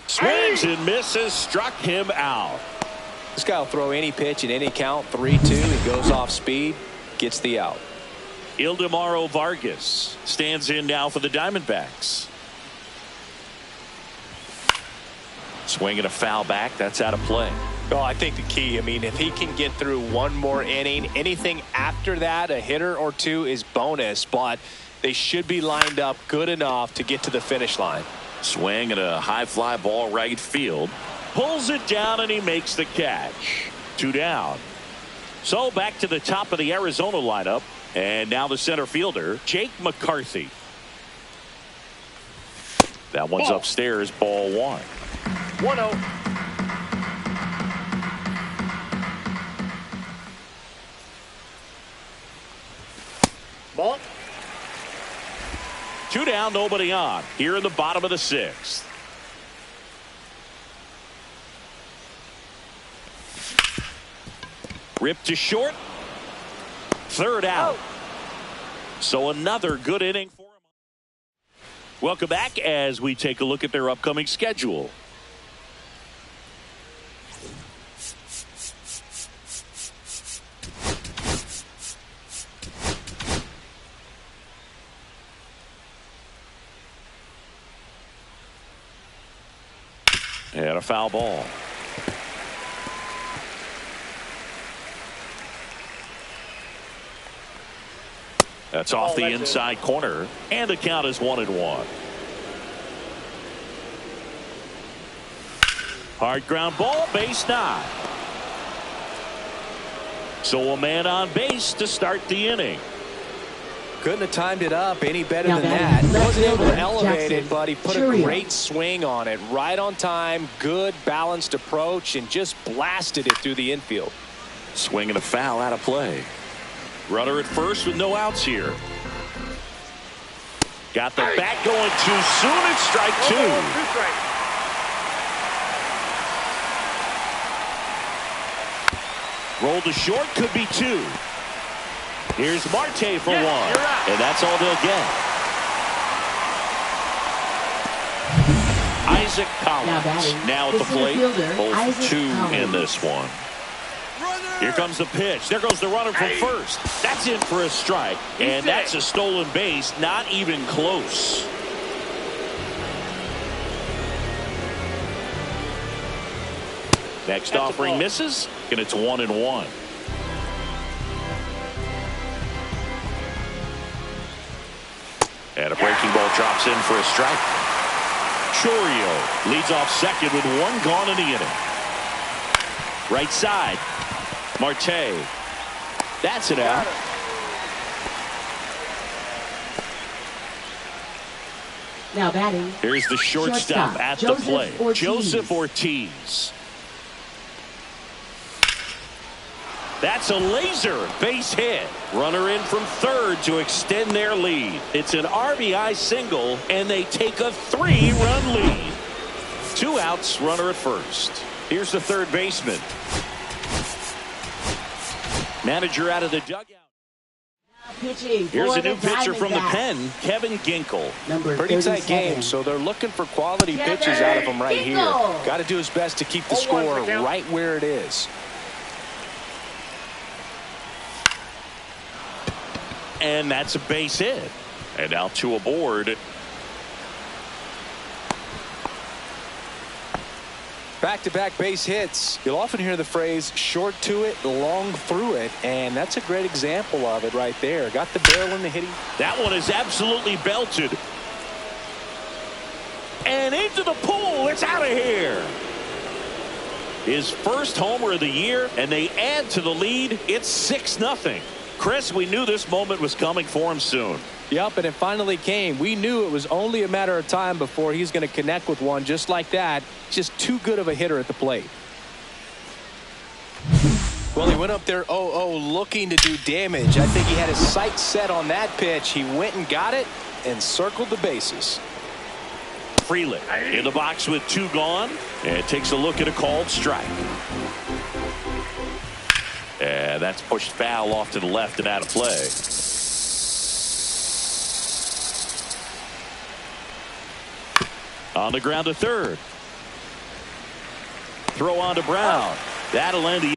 Swings and misses, struck him out. This guy will throw any pitch in any count. 3-2. He goes off speed, gets the out. Ildemaro Vargas stands in now for the Diamondbacks. Swinging a foul back. That's out of play. Oh, I think the key, I mean, if he can get through one more inning, anything after that, a hitter or two, is bonus, but they should be lined up good enough to get to the finish line. Swing and a high fly ball right field. Pulls it down and he makes the catch. 2 down. So back to the top of the Arizona lineup. And now the center fielder, Jake McCarthy. That one's upstairs, ball 1. 1-0. Ball. 2 down, nobody on. Here in the bottom of the 6th. Ripped to short. 3rd out. So another good inning for him. Welcome back as we take a look at their upcoming schedule. And a foul ball. That's off the inside corner, and the count is 1-1. Hard ground ball, base 9. So a man on base to start the inning. Couldn't have timed it up any better than that. He wasn't able to elevate it, but he put a great swing on it. Right on time, good balanced approach, and just blasted it through the infield. Swing and a foul out of play. Runner at first with no outs here. Got the bat going too soon. It's strike 2. Roll to short, could be 2. Here's Marte for 1. And that's all they'll get. Isaac Collins now at the plate. 0-2 in this one. Here comes the pitch. There goes the runner from first. That's in for a strike. And that's a stolen base. Not even close. Next offering misses. And it's 1-1. And a breaking ball drops in for a strike. Chourio leads off second with 1 gone in the inning. Right side. Marte. That's it out. Now batting. Here's the shortstop at the plate. Joseph Ortiz. That's a laser base hit. Runner in from third to extend their lead. It's an RBI single, and they take a 3-run lead. 2 outs, runner at first. Here's the third baseman. Manager out of the dugout. pitching. Here's for a new the pitcher from the Diamondbacks. pen, Kevin Ginkel. Number Pretty tight 37. game, so they're looking for quality pitches out of him right here. Got to do his best to keep the 0-1 score the count. right where it is. And that's a base hit. And now 2 aboard. Back-to-back base hits. You'll often hear the phrase short to it, long through it, and that's a great example of it right there. Got the barrel in the hitting. That one is absolutely belted. And into the pool. It's out of here. His first homer of the year, and they add to the lead. It's 6-0. Chris, we knew this moment was coming for him soon. Yep, and it finally came. We knew it was only a matter of time before he's going to connect with one just like that. Just too good of a hitter at the plate. Well, he went up there 0-0 looking to do damage. I think he had his sights set on that pitch. He went and got it and circled the bases. Freeland in the box with 2 gone, and takes a look at a called strike. And that's pushed foul off to the left and out of play. On the ground to third. Throw on to Brown. That'll end the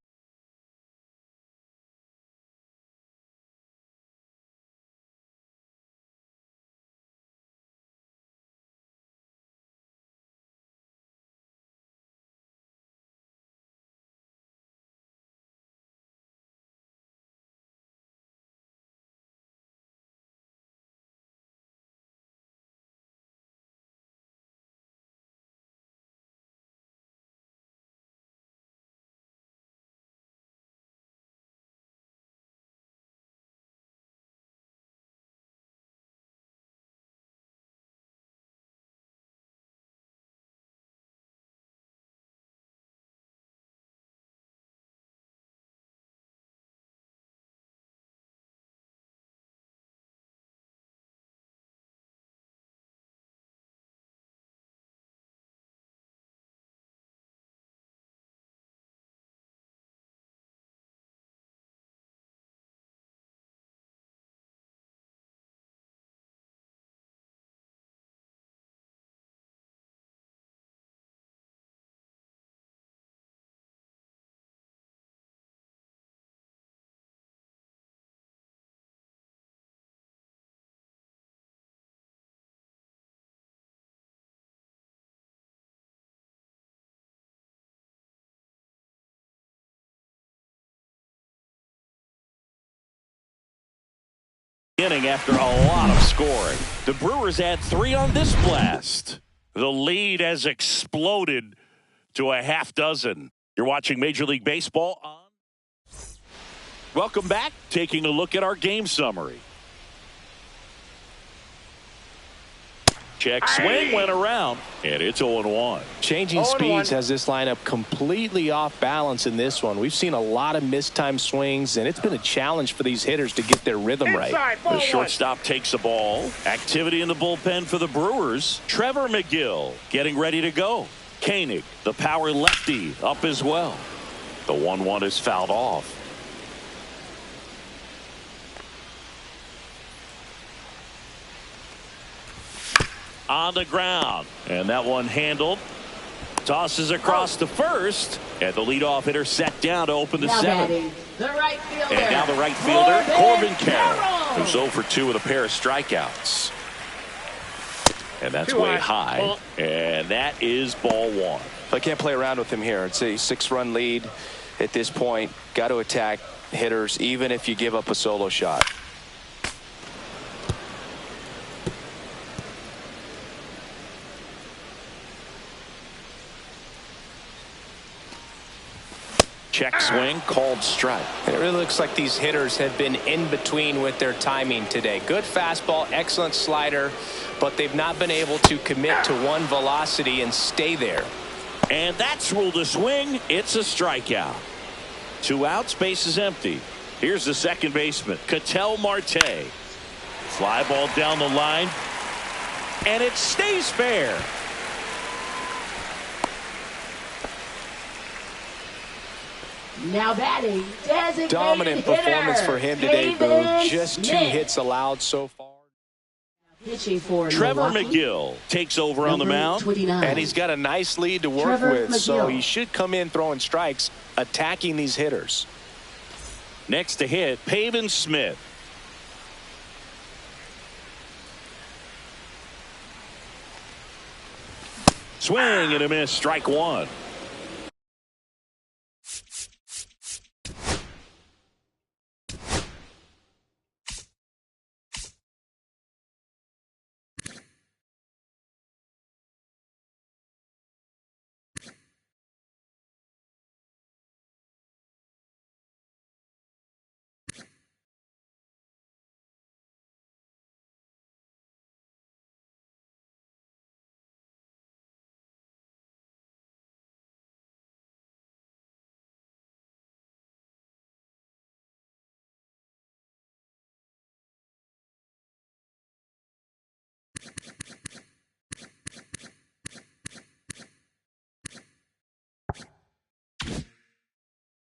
inning after a lot of scoring. The Brewers add 3 on this blast. The lead has exploded to a half dozen. You're watching Major League Baseball on. Welcome back. Taking a look at our game summary. Check swing went around, and it's 0-1. Changing 0-1. speeds has this lineup completely off balance in this one. We've seen a lot of mistimed swings, and it's been a challenge for these hitters to get their rhythm right. Inside, ball The one. shortstop takes the ball. Activity in the bullpen for the Brewers. Trevor McGill getting ready to go. Koenig, the power lefty, up as well. The 1-1 is fouled off. On the ground, and that one handled. Tosses across to first, and the leadoff hitter set down to open the Now 7th. batting, the right fielder. And now the right fielder, Corbin Carroll, Carroll. who's 0 for 2 with a pair of strikeouts. And that's Too way high. high. Ball. And that is ball 1. I can't play around with him here. It's a 6-run lead at this point. Got to attack hitters, even if you give up a solo shot. Check swing, called strike. And it really looks like these hitters have been in between with their timing today. Good fastball, excellent slider, but they've not been able to commit to one velocity and stay there. And that's ruled a swing. It's a strikeout. 2 outs, base is empty. Here's the second baseman, Ketel Marte. Fly ball down the line, and it stays fair. Now batting, designated Dominant hitter, performance for him today, Boo. Pavin Just 2 Smith. hits allowed so far. Pitching for Trevor Milwaukee, McGill takes over on the number mound. 29. And he's got a nice lead to work Trevor with, so McGill. he should come in throwing strikes, attacking these hitters. Next to hit, Pavin Smith. Swing and a miss, strike one.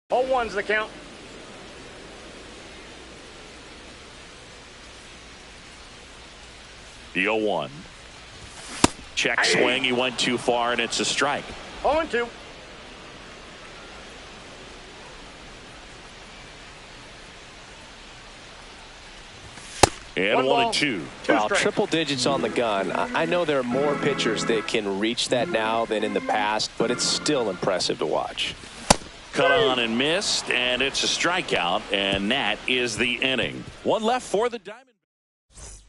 All one's the count. The 0-1. Check swing. He went too far, and it's a strike. 0-2. And 1-2. Wow, triple digits on the gun. I know there are more pitchers that can reach that now than in the past, but it's still impressive to watch. Cut on and missed, and it's a strikeout, and that is the inning. One left for the Diamondbacks.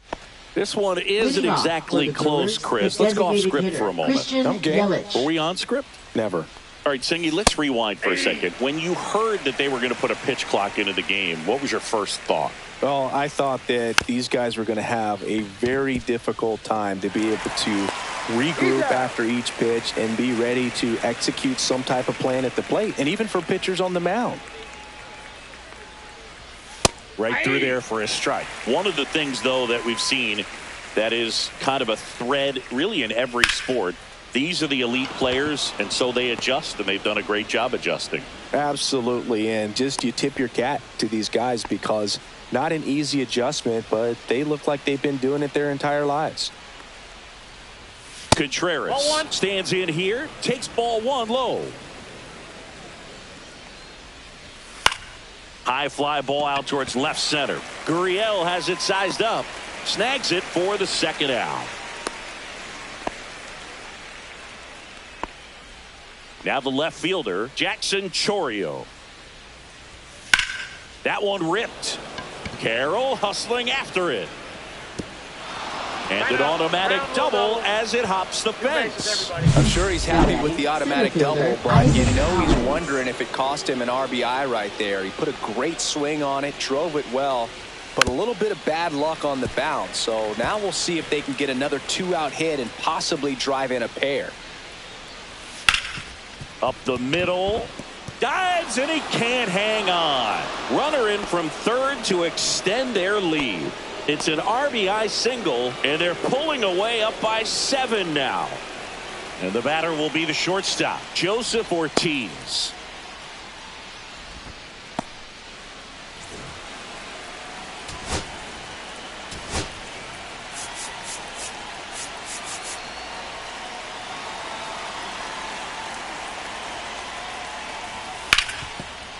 This one isn't exactly close, Chris. Let's go off script for a moment. I'm game. Were we on script? Never. All right, Singy, let's rewind for a second. When you heard that they were going to put a pitch clock into the game, what was your first thought? Well, I thought that these guys were going to have a very difficult time to be able to regroup after each pitch and be ready to execute some type of plan at the plate, and even for pitchers on the mound. Right through there for a strike. One of the things, though, that we've seen that is kind of a thread really in every sport, these are the elite players, and so they adjust, and they've done a great job adjusting. Absolutely, and just you tip your cap to these guys because not an easy adjustment, but they look like they've been doing it their entire lives. Contreras stands in here, takes ball one low. High fly ball out towards left center. Gurriel has it sized up, snags it for the second out. Now the left fielder, Jackson Chourio. That one ripped. Carroll hustling after it. And an automatic double as it hops the fence. I'm sure he's happy with the automatic double, but you know he's wondering if it cost him an RBI right there. He put a great swing on it, drove it well, but a little bit of bad luck on the bounce. So now we'll see if they can get another 2-out hit and possibly drive in a pair. Up the middle. Dives, and he can't hang on. Runner in from third to extend their lead. It's an RBI single, and they're pulling away up by 7 now. And the batter will be the shortstop, Joseph Ortiz.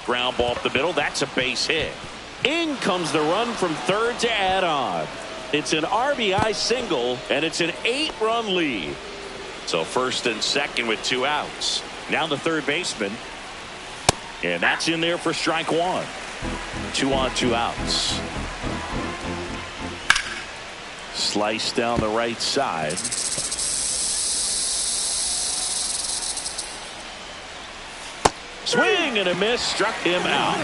Ground ball up the middle. That's a base hit. In comes the run from third to add on. It's an RBI single, and it's an 8-run lead. So first and second with 2 outs. Now the third baseman. And that's in there for strike one. 2 on, 2 outs. Slice down the right side. Swing and a miss, struck him out.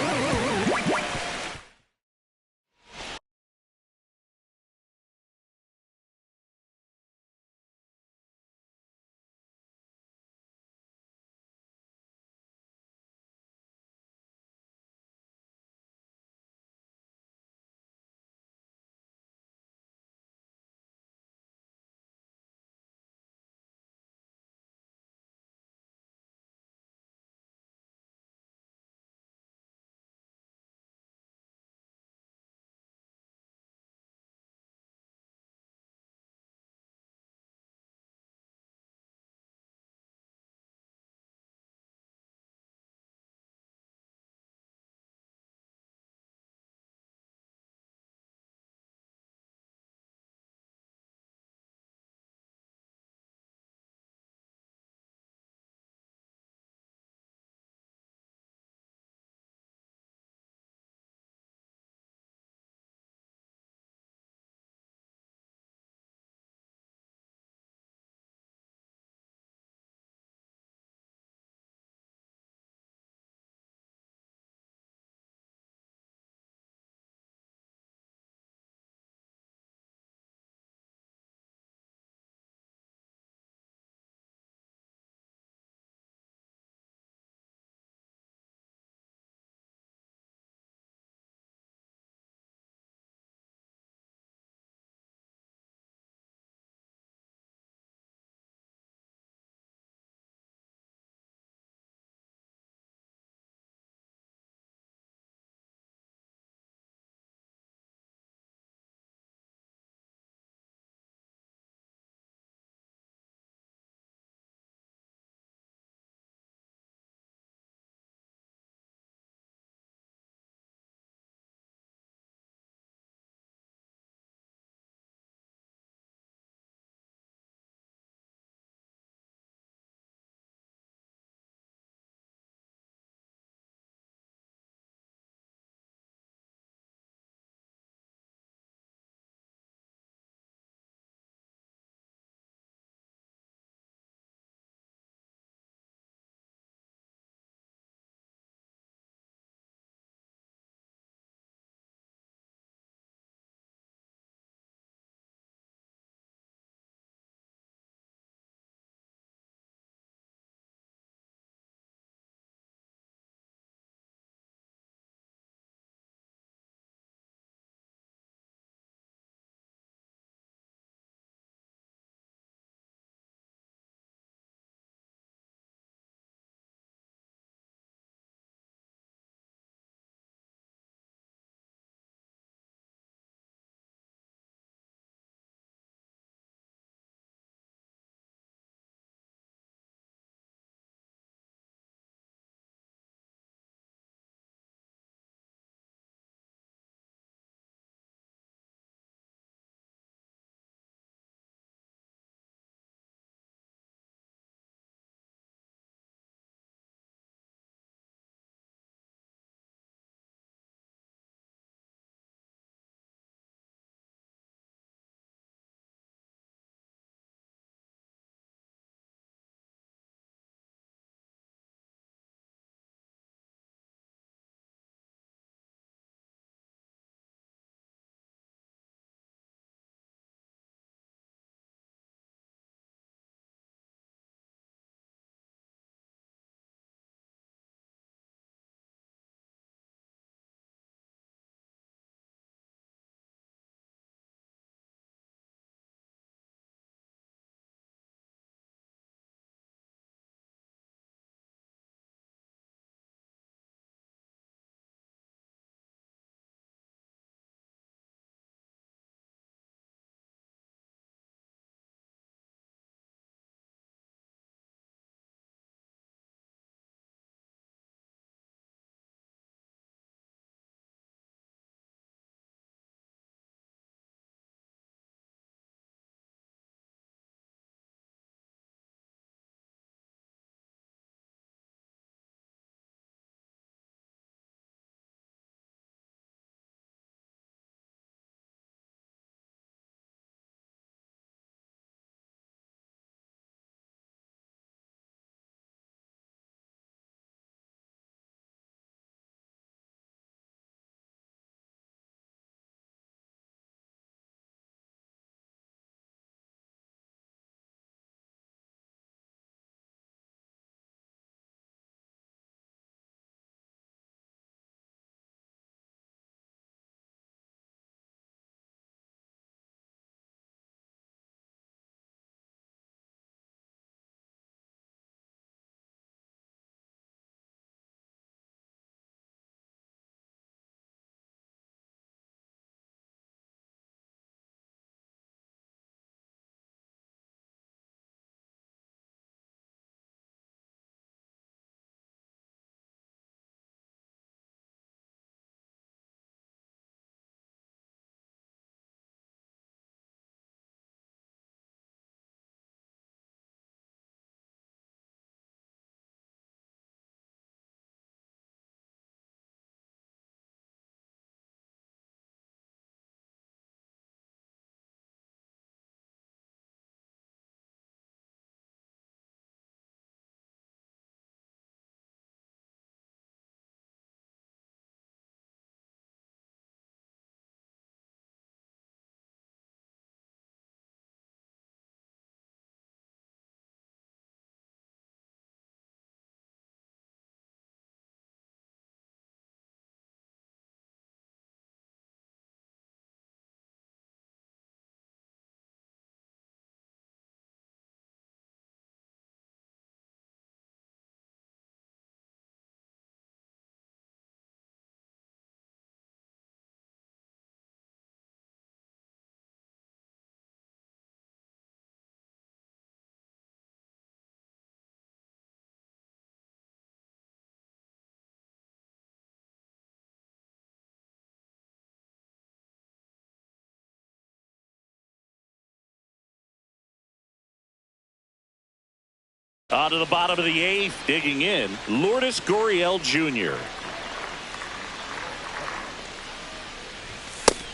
On to the bottom of the eighth, digging in, Lourdes Gurriel Jr.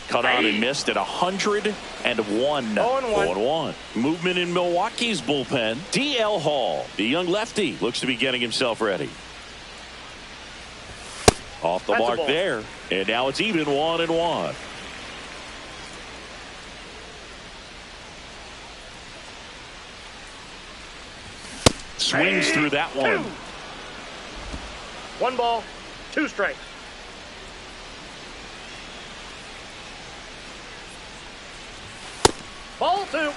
Cut on and missed at 101. 0-1. Movement in Milwaukee's bullpen. DL Hall, the young lefty, looks to be getting himself ready. Off the mark there, and now it's even 1-1. Swings through that one. 1 ball, 2 strikes. Ball 2.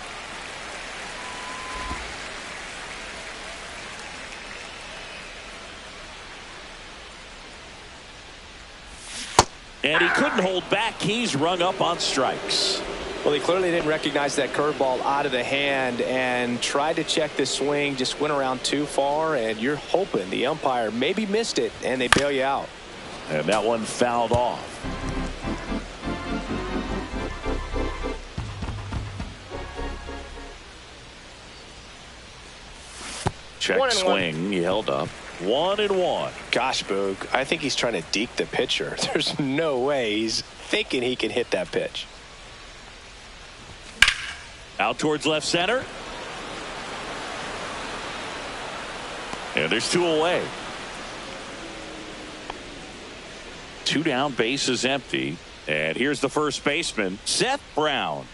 And he couldn't hold back. He's rung up on strikes. Well, he clearly didn't recognize that curveball out of the hand and tried to check the swing, just went around too far, and you're hoping the umpire maybe missed it and they bail you out. And that one fouled off. Check swing. He held up. 1-1. Gosh, Boog, I think he's trying to deke the pitcher. There's no way he's thinking he can hit that pitch. Out towards left center. And there's 2 away. 2 down, base is empty. And here's the first baseman, Seth Brown.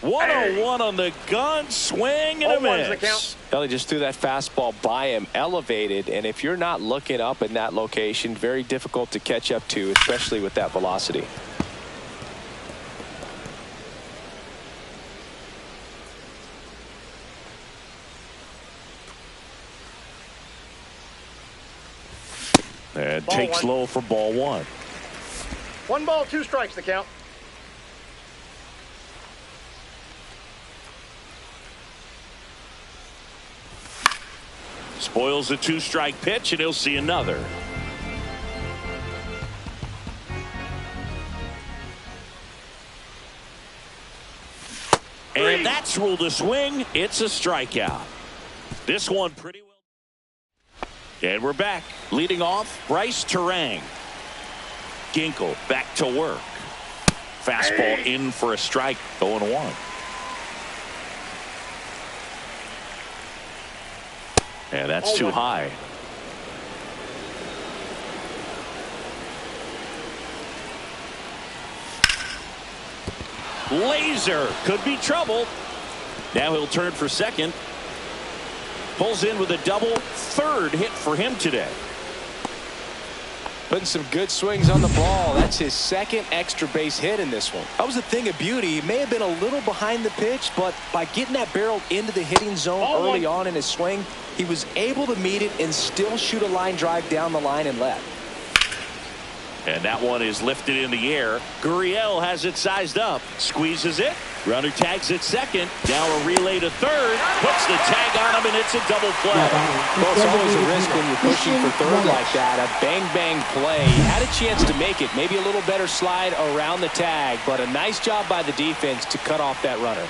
101 on the gun, swing and a miss. Ellie just threw that fastball by him, elevated, and if you're not looking up in that location, very difficult to catch up to, especially with that velocity. And takes low for ball 1. 1 ball, 2 strikes the count. Spoils a 2-strike pitch, and he'll see another. And that's ruled a swing. It's a strikeout. This one pretty well. And we're back. Leading off, Bryce Terang. Ginkel back to work. Fastball in for a strike. 0-1. And that's too high. Laser could be trouble. Now he'll turn for second. Pulls in with a double. 3rd hit for him today. Putting some good swings on the ball. That's his 2nd extra base hit in this one. That was a thing of beauty. He may have been a little behind the pitch, but by getting that barrel into the hitting zone early on in his swing, he was able to meet it and still shoot a line drive down the line and left. And that one is lifted in the air. Gurriel has it sized up. Squeezes it. Runner tags at second. Now a relay to third. Puts the tag on him, and it's a double play. Well, it's always a risk when you're pushing for third like that. A bang-bang play. He had a chance to make it. Maybe a little better slide around the tag, but a nice job by the defense to cut off that runner.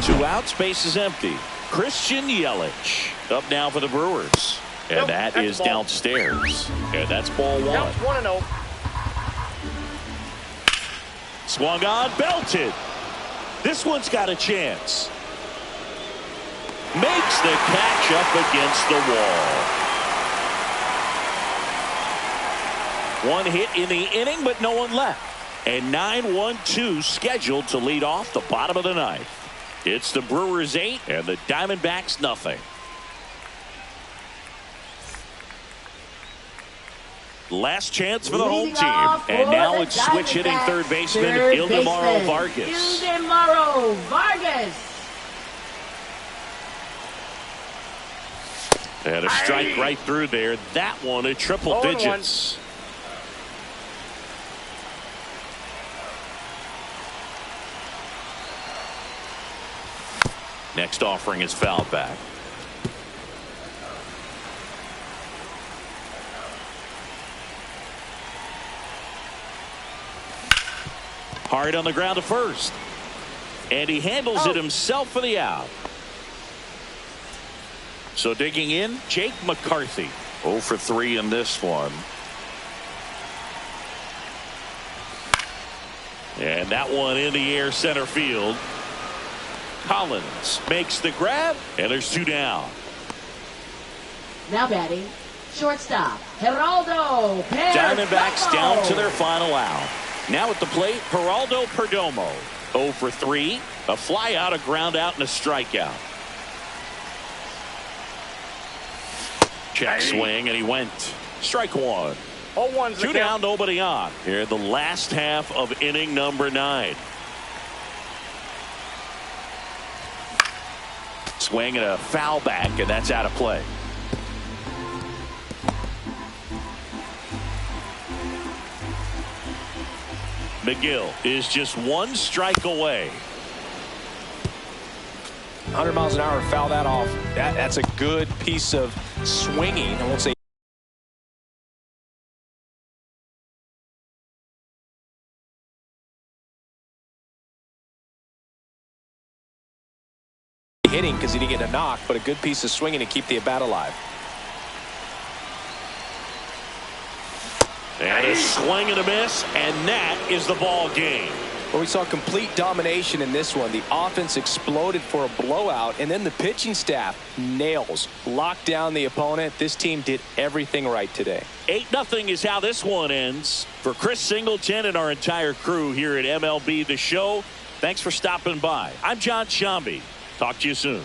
2 outs, base is empty. Christian Yelich up now for the Brewers. And that is downstairs. And that's ball 1. 1-0. Swung on, belted. This one's got a chance. Makes the catch up against the wall. 1 hit in the inning, but no one left. And 9-1-2 scheduled to lead off the bottom of the 9th. It's the Brewers 8 and the Diamondbacks nothing. Last chance for the home team. And now it's switch hitting third baseman Ildemaro Vargas. Ildemaro Vargas. And a strike right through there. That one at triple digits. Next offering is fouled back. Hard on the ground to first. And he handles it himself for the out. So digging in, Jake McCarthy. 0 for 3 in this one. And that one in the air center field. Collins makes the grab, and there's 2 down. Now batting, shortstop, Geraldo Perdomo. Diamondbacks down to their final out. Now at the plate, Geraldo Perdomo. 0 for 3, a fly out, a ground out, and a strikeout. Check swing, and he went. Strike 1. 0-1's 2 down, nobody on. Here the last half of inning number 9. Swing and a foul back, and that's out of play. McGill is just 1 strike away. 100 miles an hour, foul that off. That's a good piece of swinging. I won't say hitting because he didn't get a knock, but a good piece of swinging to keep the at bat alive. And a swing and a miss, and that is the ball game. Well, we saw complete domination in this one. The offense exploded for a blowout, and then the pitching staff nails, locked down the opponent. This team did everything right today. 8-0 is how this one ends. For Chris Singleton and our entire crew here at MLB The Show, thanks for stopping by. I'm John Shambi. Talk to you soon.